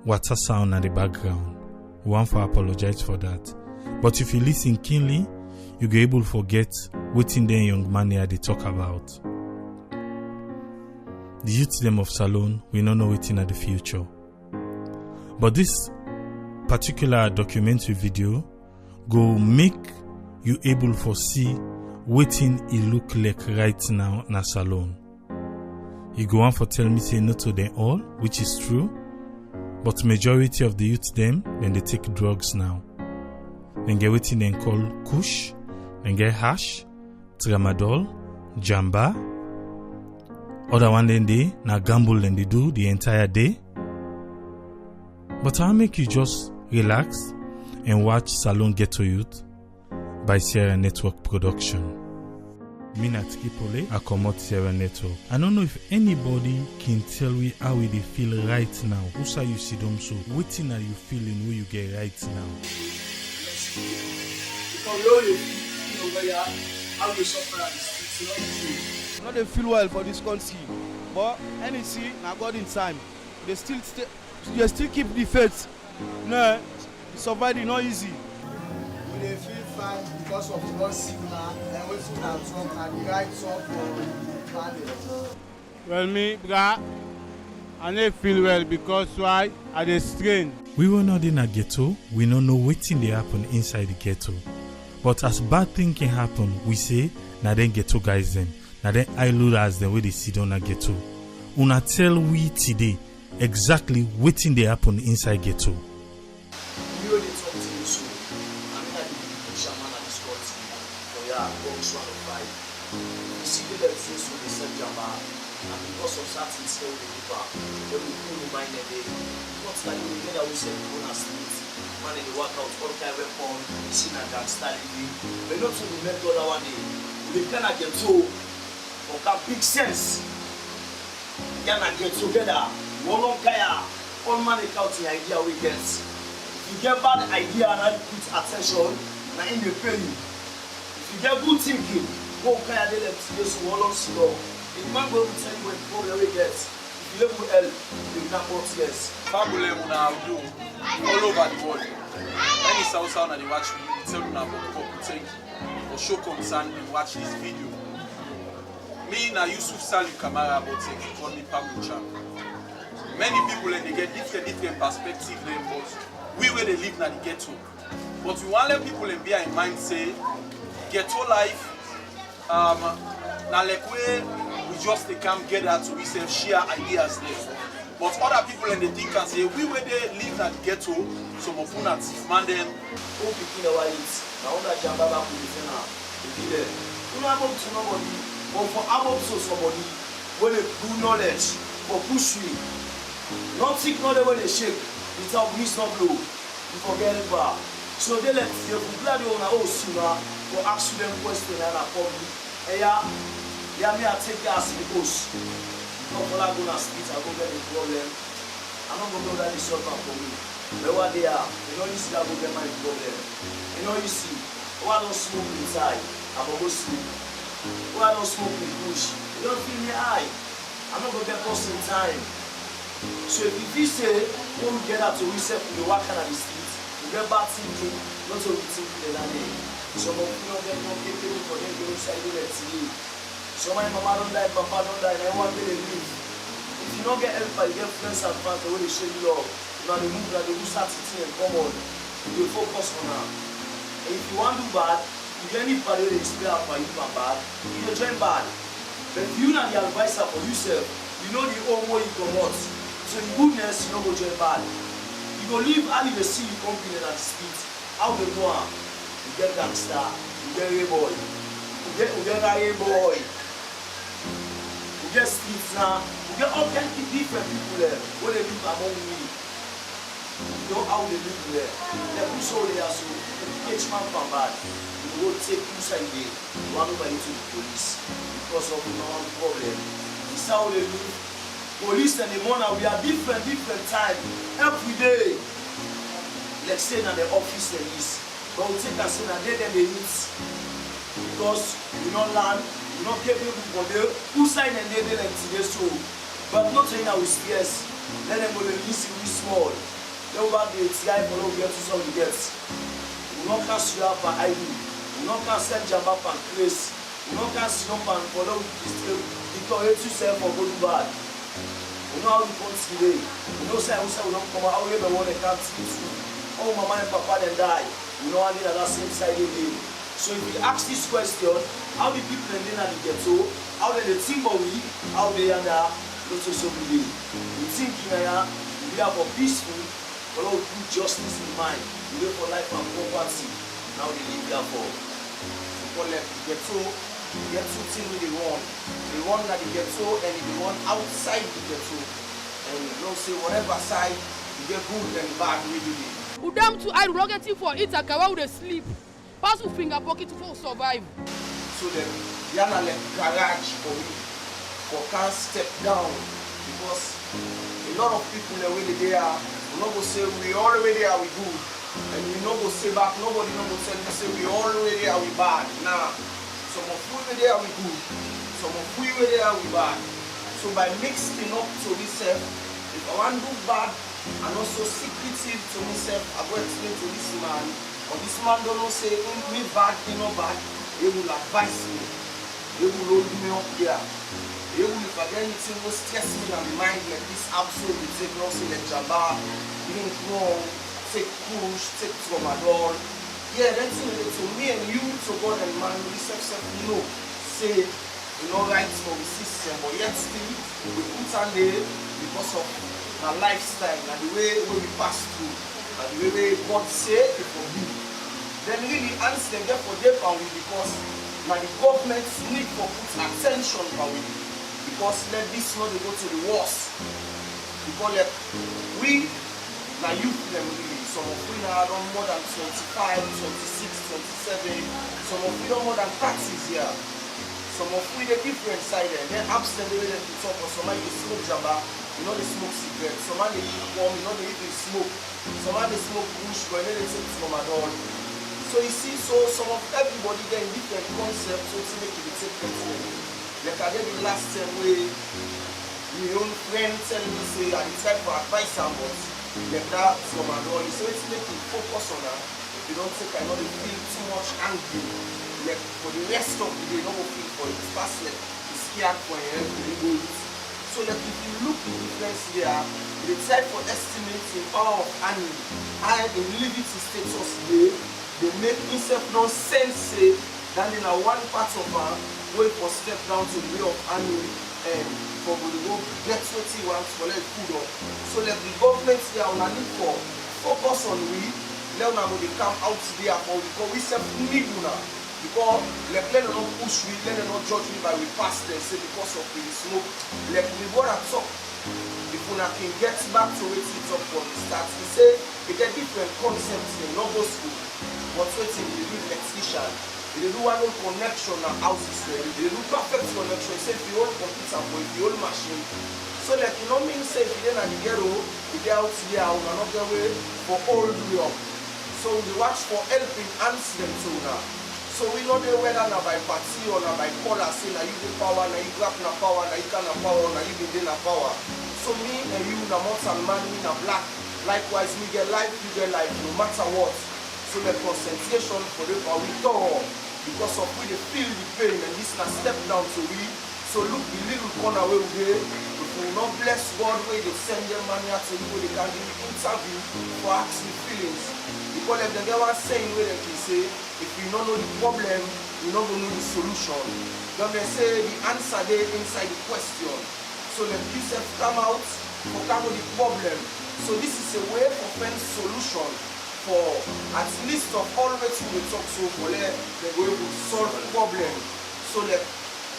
water sound at the background. We want to apologize for that. But if you listen keenly, you go able to forget what in the young man here they talk about. The youth them of Salon, we don't know what in the future. But this particular documentary video go make you able to see what in it look like right now na Salon. You go on for tell me say no to them all, which is true. But majority of the youth them, then they take drugs now. Then get what they call kush, then get hash, tramadol, jamba. Other one then they na gamble then they do the entire day. But I'll make you just relax and watch Salon Ghetto Youth by Sierra Network Production. Minat Kipole, I come out Sierra Network. I don't know if anybody can tell me how they feel right now. Who say you see them so? What are you feeling where you get right now? Because we only feel where you are, how you suffer at the streets. Not they feel well for this country, but NEC, now God in time, they still keep the faith. No, surviving not easy. They feel fine because of one signal and waiting and talk and the right talk for planet. Well, me, brah, I don't feel well because why? I dey strain. We were not in a ghetto. We don't know what thing they happen inside the ghetto. But as bad thing can happen, we say, now then ghetto guys them. Now then I look as the way they sit on a ghetto. Una tell we today exactly what thing they happen inside ghetto. You already talk to you so. I mean, I did shaman at this country. For yeah, box 105. You see the left things when they send Jama, and because of certain skill they give up, they will pull the mind and they not like the way that we said we want to sleep. Man, they work out all kind of weapon, sin and gangster living. But not to remember the other one day. We can get to or can big sense. Can get together. One on kaya, all man they count the idea we get. If you get bad idea and not put attention, now in the pay you. If you get good thinking, go kaya they let you so one on slow. If man go to tell you what problem we get, if you level help, you can go yes. Fabulous now do all over the world. Any South Sound and they watch me, tell them about what take or show concern and watch this video. Me na Yusuf Salim Kamara about take on the Pablo Champ. Many people and they get different perspective there, but we where they live na the ghetto. But we want let people and bear in mind say ghetto life na like where we just they come gather to we share ideas there. But other people and they think and say we where they live na the ghetto, some of una thief man them. Who picking our eats? Now that Jamba back with the now, they be there. You know about to nobody, but for about to somebody when they do knowledge for push you. Not think not the way they shake, without miss not blow. You forget it back. So they let you glad you wanna sooner for ask them question and I probably hey yeah me I take gas because not all I go na street I go get the problem. I'm not gonna know that is solve for me. But what they are, you know you see I go get my problem. You know you see, oh I don't smoke inside, I'm gonna go sleep. Oh I don't smoke in bush, you don't feel me high. I'm not gonna get lost in time. So if you say, when we get out to reset, we walk on the street, we get bad thinking, not only thinking that day. Some of you don't get no people for them go inside the TV. Some of my mama don't die, papa don't die, and I want them to live. If you don't get help, you get friends and fans, the way they show you love, you know, they move like they do start sitting and come on. You focus on that. And if you want to do bad, if anybody they explain for you for bad, you join bad. But if you not the advisor for yourself, you know the own way you come out. So the goodness, you don't go join bad. You go live how you see you company at the street. How they go on? You get gangster, you get ray boy, you get ray boy, you get streets now, you get all kinds of different people there where they live among me. You know how they live there. They push all they are so they catch man from bad. You go take inside there, you want nobody to the police because of no problem. This is how they live. Police and the morning, we are different time every day. Like say in the office and this, but we take us in a day then they meet because we don't learn, we don't get people for them. Who sign and they like today so, but not saying that we stress. Let them go to listen we small. They will have the guy for we get to some we get. We not can see up and ID. We not can send jam up and place. We not can see up and follow because you say for good bad. You know how you come today. You know say we don't come out here but when they can't see you. Oh mama and papa then die. You know I need that same side again. So if you ask this question, how the people in the ghetto, how they think about we, how they are not so so believe. You think you there for peaceful, for all good justice in mind, we live for life and property. Now they live there for like the ghetto thing with the run. They run at the ghetto and they run outside the ghetto. And you know, say whatever side, you get good and bad with it. Udam to I rocket for it a kawa with sleep. Pass with finger pocket for survive. So then Yana like garage for me. For can't step down because a lot of people the way they are, we not go say we all the way there we good. And we not go say back, nobody not go tell me say we all the way there we bad. Nah. Some of we way there we good. Some of we way there we bad. So by mixing up to myself, if I want to do bad and also secretive to myself, I go explain to this man, or this man don't know say me bad, he not bad, he will advise me. He will hold me up here. He will, if I get anything will stress me and remind me like this absolutely take no say like Jabba, drink wrong, take push, take tramadol. Yeah, that's it to me and you, to God and man, we self you know, say you know right for the system, but yet still we put on there because of our lifestyle and the way we pass through and the way God say it for me. Then really answer them there for them because now the government need to put attention for we. Because let this not go to the worst. Because like, we now youth them really. Some of we now are more than 25, 26, 27. Some of we are more than 30s here. Some of we the different side and then absent the way they talk or some they smoke jamba, you know they smoke cigarettes. Some they eat warm, you know they even smoke. Some they smoke bush, but then they take from a door. So you see, so some of everybody get different concepts, so to make it take control. Like I did the last time where my own friend tell me say I decide for advice and but like that from a door. So it's make you focus on that. If you don't take I know they feel too much angry. Like for the rest of the day, no more feel for it. Fast like it's scared for you, you go eat. So like if you look the difference there, they try for estimating power of animal and in living status they make himself no sense say than in a one part of a way for step down to the way of animal and for the go get what he wants for like food up. So like the government there on a need for focus on we, let them come out there for because we self need now. Because let them not push me, let them not judge me by we pass them, say because of the smoke. Let me what I talk. If we can get back to it talk from the start, we say it get different concepts in novel school. But waiting, they do electrician, they do one connection and houses there, they do perfect connection, say if you own computer or if you own machine. So like you know mean say if you're in the ghetto, if you're out here, we're not the way for all the way up. So we watch for helping answer them to now. So we know the whether na by party or na by color say na you the power, na you grab na power, na you can na power, na you be na power. So me and you na mortal man, me na black. Likewise me get life, you get life, no matter what. So the concentration for the power we thorough because of we they feel the pain and this na step down to we. So look the little corner where we dey. If we not bless God where they send them money to you, they can give interview for asking feelings. Because if they were saying where they can say. If you don't know the problem, you don't know the solution. Then they say the answer there inside the question. So let yourself come out for come with the problem. So this is a way for find solution for at least of all the things we talk so for they're going to solve the problem. So that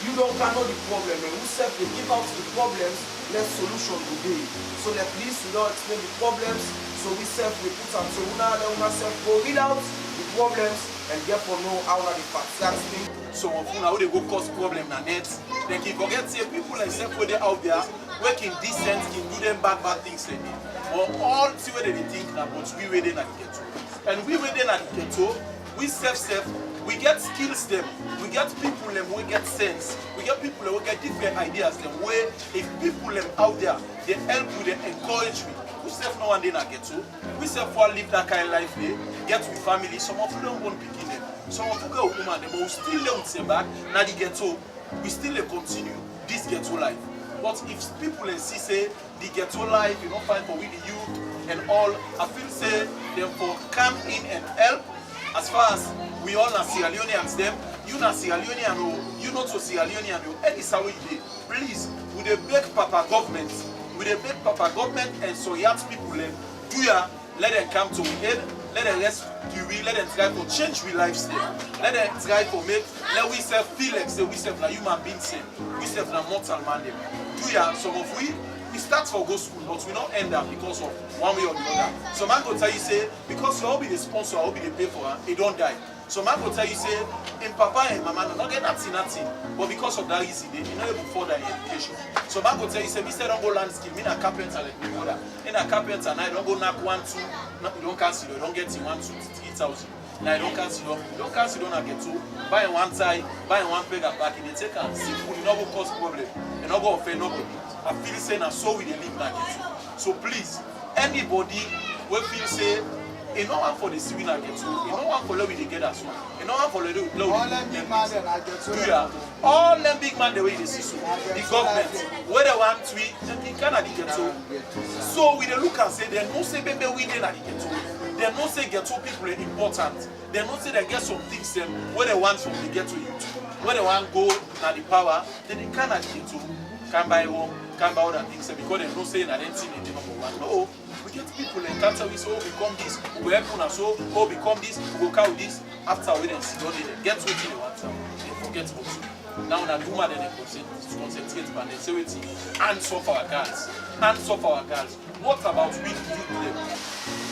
you don't know the problem and we self they give out the problems, let solution to be. So at least we don't explain the problems, so we self we put them so we now let self go read out the problems and therefore know how the facts thing. So of now they go cause problem na net. Then you forget say people like self where they out there working decent can do them bad things like that. But all see where they think about we where they na the ghetto. And we where they na the ghetto, we self we get skills them, we get people them we get sense, we get people them we get different ideas them where if people them out there they help you, they encourage me. We self no one day na ghetto. We self want live that kind of life there, get with family. Some of you don't want picking them. Some of you go woman them, but we still don't say back. Now the ghetto, we still continue this ghetto life. But if people see say the ghetto life, you don't find for we the youth and all, I feel say therefore come in and help. As far as we all are Sierra Leoneans them, you not Sierra Leonean or you not so Sierra Leonean or any Sawi day. Please, would they beg Papa government? We dey make Papa government and Soyat people do ya, let them come to aid, let them rescue we, let them try to change we lifestyle. Let them try to make, let we self feel like say we self na human beings same, we self na mortal man them. Do ya, some of we start for go school, but we don't end up because of one way or the other. So man go tell you say, because you all be the sponsor, all be the pay for her, it don't die. So man go tell you say, in Papa and Mama no not get nothing, but because of that reason, they not able to further in education. So man go tell you say, me say don't go land skill, me na carpenter like my mother. In a carpenter now, don't go knock 1, 2, no, you don't cancel, you don't get in 1, 2, 3,000. Now you don't cancel, not get 2. Buy one tie, buy one peg and back, they take and simple, you not go cause problem, you not go offend nobody. I feel saying and so we dey live like it. So please, anybody will feel say, you know one for the civil like it, you know one for let we dey get as well. You know one for let we all them big man they like it. All them big man the way they see so. The government, where they want to they cannot get so we dey look and say they no say baby we dey na the ghetto. They no say ghetto people are important. They no say they get some things them where they want from the ghetto youth. Where they want go na the power, then they cannot get to. Can buy home, can buy other things because they don't say that anything is number one. No, we get people in cancer, we say, oh, become this, we help una so, oh, become this, we go cow this. After we then see, they get what they want, they forget about you. Now, na do more than they concentrate, and they say, wait, hands off our girls, hands off our girls. What about we do to them?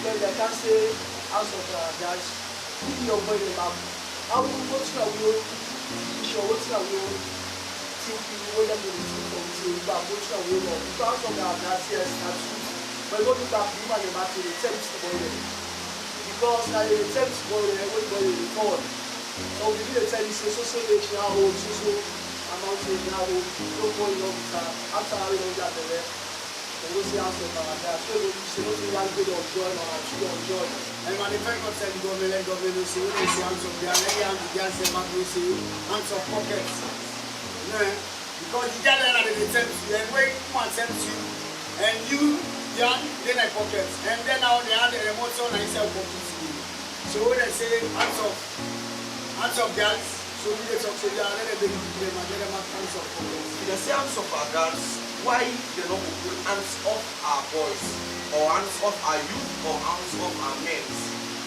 They can say, hands off our girls, give your boy the map. How will you go to the wheel? Show what's the wheel? Think you will them to back which are we know because of our gracias but go back the man about the attempts to boil because I attempts to boil everybody record so we need to tell you so now so amount of now no point of after we know that the rest and we see after that so we see no one good of joy or true of joy and when the fact that the government say we see hands of their hands against them and we see hands of pockets. Because the judge they tempt you, and when someone tempts you, and you are in a pocket, and then now they have the remote on and self completely. So when they say hands of girls, so we talk to them, let them them and let them have hands of pockets. In the hands of our girls, why they don't put hands off our boys, or hands off our youth, or hands off our men,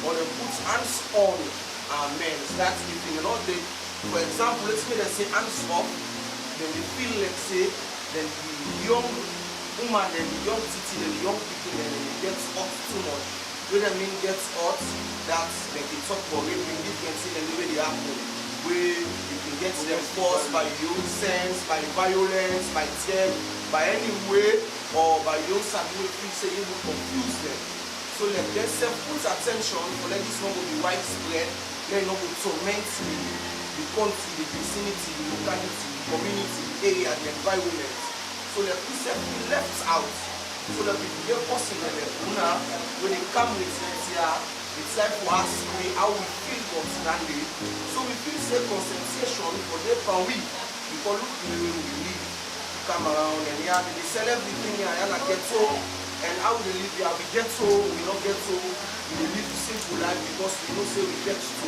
or they put hands on our men. That's the thing. You know, for example, let's say they say hands off. Then they feel, let's say, then the young woman, then the young city, then the young people, then they get hot too much. When I mean gets hot, that's like they talk about raping different things and the way they happen. Where you can get them forced by your own sense, by violence, by death, by any way, or by your own sacrifice, you say you will confuse them. So let them put attention for let this not be widespread, let it not torment the country, the vicinity, the locality, community, area, the environment. So the people be left out. So that people get possible when they come with next year, it's like for us how we feel constantly. So we feel say concentration for them for we because look the way we live. Come around and yeah, they sell everything here and I get so and how we live here, we get so, we don't get so, we live simple life because we don't say we get so.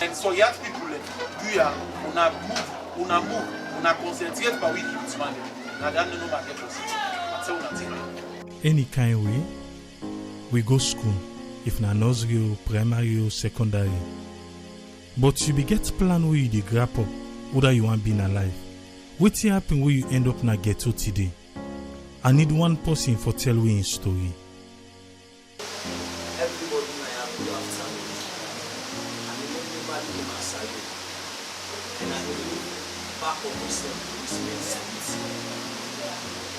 And so yet people do ya, una concentrate by we youth man. Now that no man get us. I tell una thing. Any kind way, we go school, if na nursery, primary or secondary. But you be get plan where you dey grab up, whether you want being alive. Wetin happen where you end up na ghetto today? I need one person for tell we in story. Everybody might have to have talent. I mean, everybody in my side. And I believe back of myself to this mentality.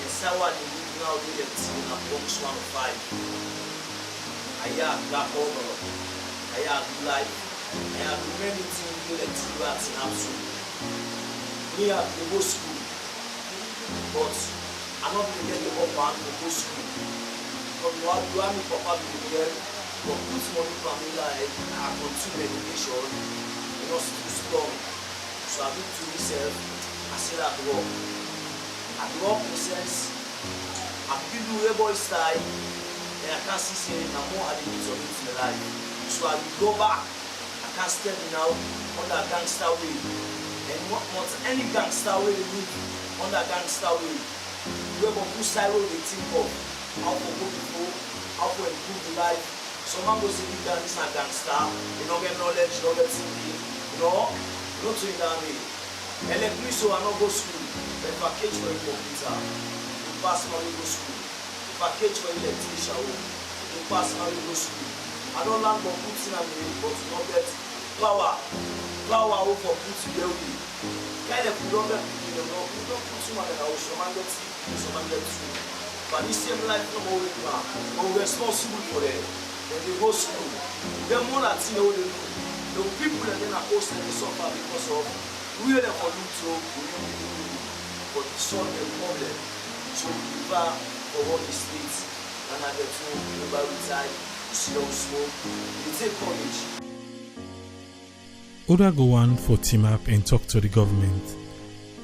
And so what they live now, they have seen a box 105. I have black over. I have life. I have many things in the TV at absolute. Me have to go school. But I'm not going to get the upper hand to go school. But you have me papa to be there, but put money for me like I continue education, and not too strong. So I look to myself, I still at work. At work process, I feel the boy style, and I can't see say no more at the needs of it in my life. So I will go back, I can't step now on that gangster way. And what any gangster way they live on that gangster way. where we put side wey dey think of how for go before, how for improve the life. Some man go say this na gangster, you no get knowledge, you no get thinking, no to in that way. And like me, so I no go school, but if I catch for a computer, you pass money go school. If I catch for electrician, you pass money go school. I don't learn for putting and but you no get power over putting the way. Kind of put on that, you don't put too much in the house, some man get sick, some man get sick. But this same life no more with man, we're responsible for them. Then they go school. Them more that you know they do. The people that then are hosting they suffer because of we are for you to but solve the problem. So we are for all the states and at the two over retire, slow smoke, they take college. Oda go on for team up and talk to the government.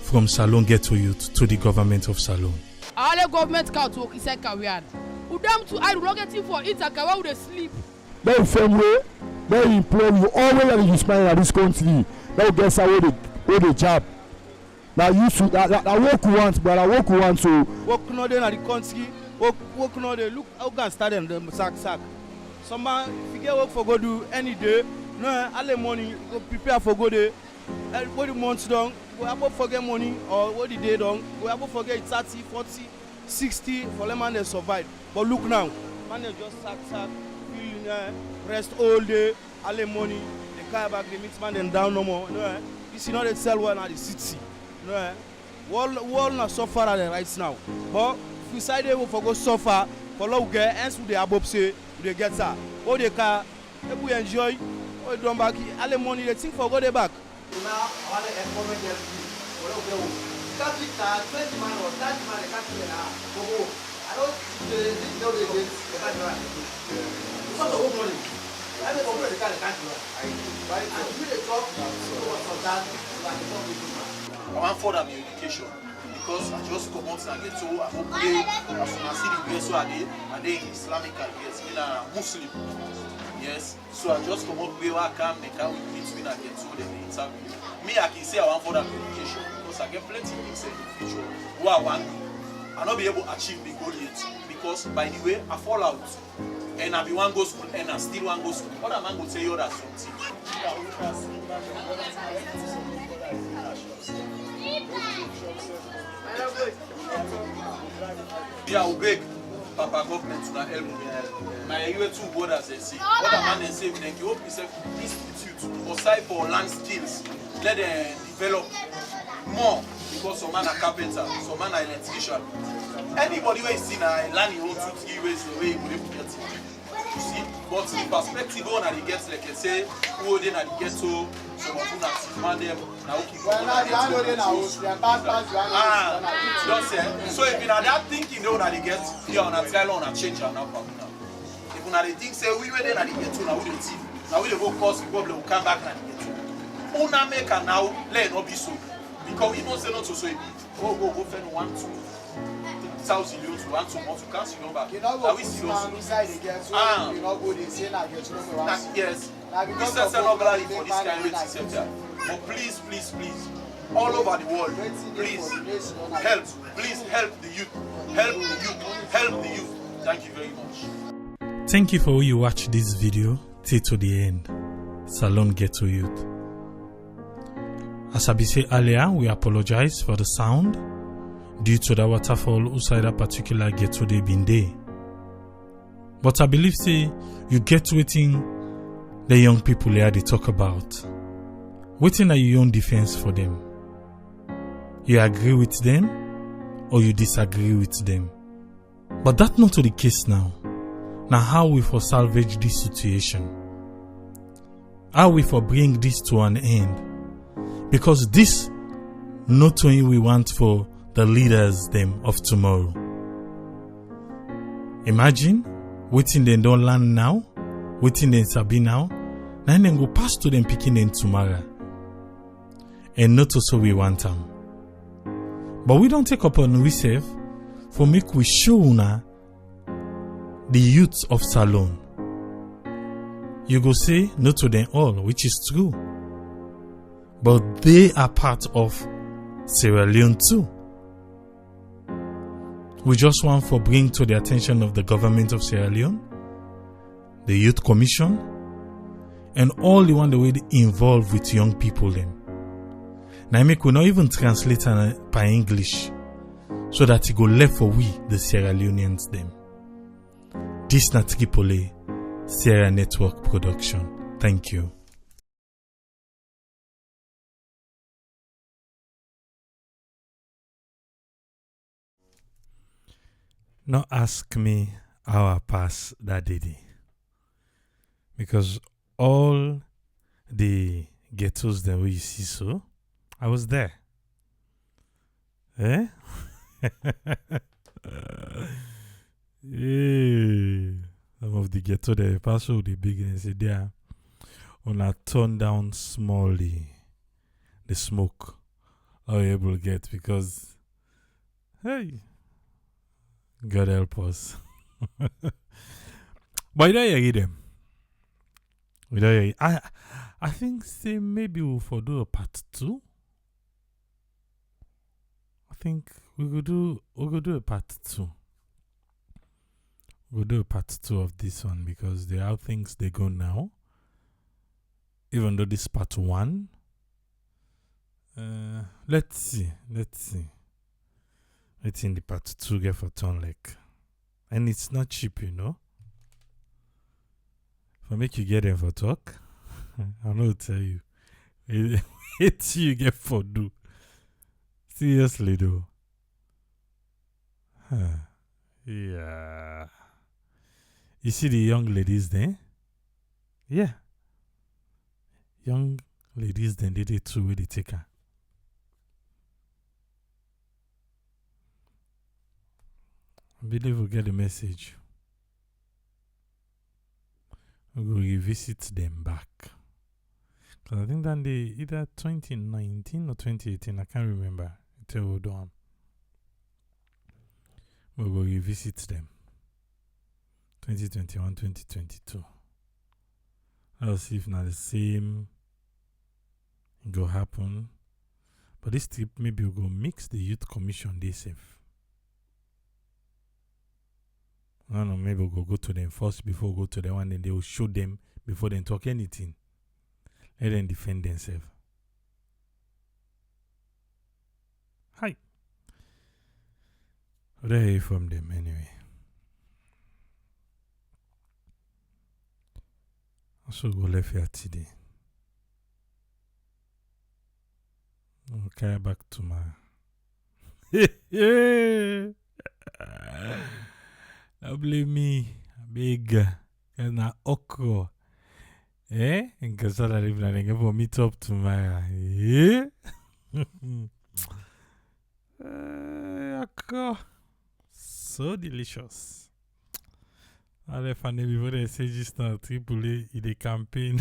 From Salone Ghetto Youth to the government of Salone. All the government can't talk, he said, career. Udam to I rogative for it a kawa with sleep. Then same way, then employ you always use money in this country. Now guess how the job. Now you should that work you want, but I work you want to work no dey na the country, work no dey look how can start them sack. Some man if you get work for go do any day, no all the money go prepare for go there. What the months done, we have to forget money or what the day done, we have to forget 30, 40, 60 for them man they survive. But look now, man they just sack, feeling rest all day, all the money, they carry back, they mix man them down no more. No, you see now they sell one at the city. No, world not suffer at the right now. But if we say they will forgo suffer, for long get ends with the above say they get that. All they can, if we enjoy, all done back, all the money they think for go they back. Now, all the employment they do, Catholic 20 man or 30 man, they can't get now. I don't know they can't do it. It's not the whole money. I don't know where they can't do it. Right? And we they talk for that, like the public. I want further my education because I just come out and get to I hope they as soon as see the place where I they Islamic yes, in a Muslim. Yes, so I just come up where I can make out with between and get to them interview. Me, I can say I want further education because I get plenty of things in the future. What I want, I not be able to achieve the goal yet because by the way I fall out and I be one go school and I still one go school. Other man will tell you that something. Yeah, I beg Papa government to help me. My two brothers they say. Other man they say they hope yourself institute aside for land skills. Let them develop more because some man are carpenter, some man are electrician. Anybody who is seen a land in 2 3 ways the way you would get it. You see, but the perspective on that they get like I say, who they na the ghetto, some of them are man them now keep just say. So if you are that thinking though that they get here on a trial on a change and now. If you are the thing say we were there na the ghetto now we the thief. Now we the go cause the problem will come back na the ghetto. Una make and now let not be so. Because we know say not to so it be. Go fend 1 2 1,000 euros to 1 2 months to cancel number. You know what we see inside the ghetto, you know go they say na ghetto no more. Yes. This is not valid for this kind of sector. But please, all over the world, please help. Please help the youth. Help the youth. Help the youth. Thank you very much. Thank you for who you watch this video till to the end. Salone Ghetto Youth. As I said earlier, we apologize for the sound due to the waterfall outside a particular ghetto they been there. But I believe say you get waiting the young people here they talk about. Waiting are your own defense for them. You agree with them or you disagree with them. But that's not the case now. Now how we for salvage this situation? How we for bring this to an end? Because this not only we want for the leaders them of tomorrow. Imagine waiting they don't learn now, waiting they sabi now, then go pass to them picking them tomorrow. And not also we want them. But we don't take upon ourselves for make we show una the youth of Salone. You go say no to them all, which is true. But they are part of Sierra Leone too. We just want for bring to the attention of the government of Sierra Leone, the Youth Commission, and all the one the way they involved with young people them. Now make we not even translate by English so that it go left for we, the Sierra Leoneans them. This na Tripoli Sierra Network production. Thank you. Now ask me how I pass that day. Because all the ghettos that we see so, I was there. Eh? Some of the ghetto they pass through the big and say there on a turn down small the smoke are able to get because hey, God help us. But you don't hear them. We don't hear. I think say maybe we'll for do a part 2. I think we could do a part 2. We'll do a part 2 of this one because there are things they go now. Even though this part 1. Let's see. It's in the part 2 get for turn like. And it's not cheap, you know. If I make you get them for talk, I'll not tell you. It's you get for do. Seriously though. Yeah. You see the young ladies there? Yeah. Young ladies then they did too with the taker. I believe we'll get the message. We'll go revisit them back. Because I think that they either 2019 or 2018, I can't remember. Until we'll do them. We'll go revisit them. 2021, 2022. I'll see if now the same go happen. But this trip maybe we'll go mix the Youth Commission they safe. I don't know, maybe we'll go to them first before we go to the one and they will show them before they talk anything. Let them defend themselves. Hi. What I hear from them anyway. I should go left here today. I'll carry back to my. Don't blame me. Big. Because na okro. Eh? In Kasala live na nenge for meet up to my. Eh? Okro. So delicious. I left funny before they say just now Tripoli in the campaign.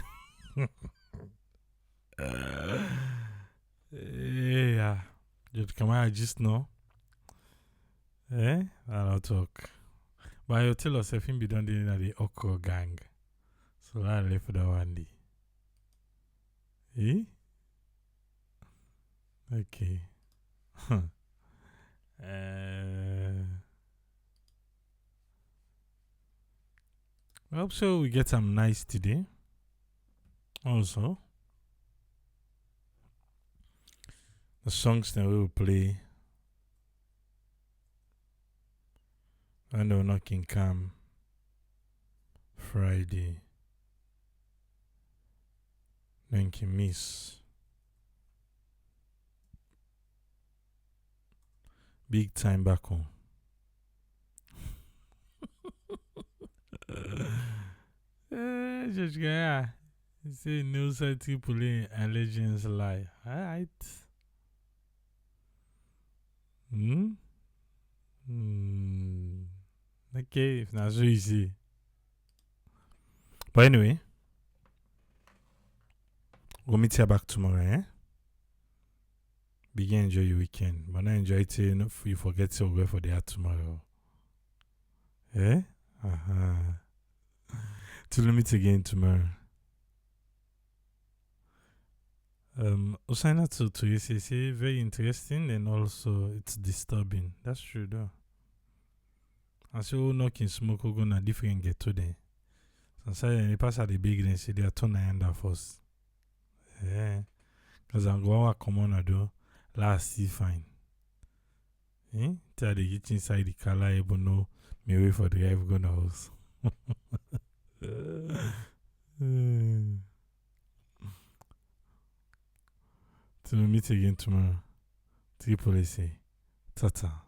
Yeah. Just come out just now. Eh? I'll talk. But you tell us if him be done in the okra gang. So I left that one day. Eh? Okay. I hope so we get some nice today. Also, the songs that we will play. I know Knocking Cam Friday. Thank you, Miss. Big time back home. Just yeah. Say no side Tripoli and legends lie. Alright. Okay, if not so easy. But anyway, we'll meet you back tomorrow, eh? Begin enjoy your weekend. But not enjoy it if you forget your way for the art tomorrow. Eh? Till we meet again tomorrow. Usaina to you say very interesting and also it's disturbing. That's true though. And so knocking smoke go na different ghetto then. Sometimes they pass at the big then say they are turn under first. Yeah. Because I'm going to come on do last see fine. Eh? Tell the get inside the car able know me wait for the drive go to house. Till we meet again tomorrow. Triple say, Tata.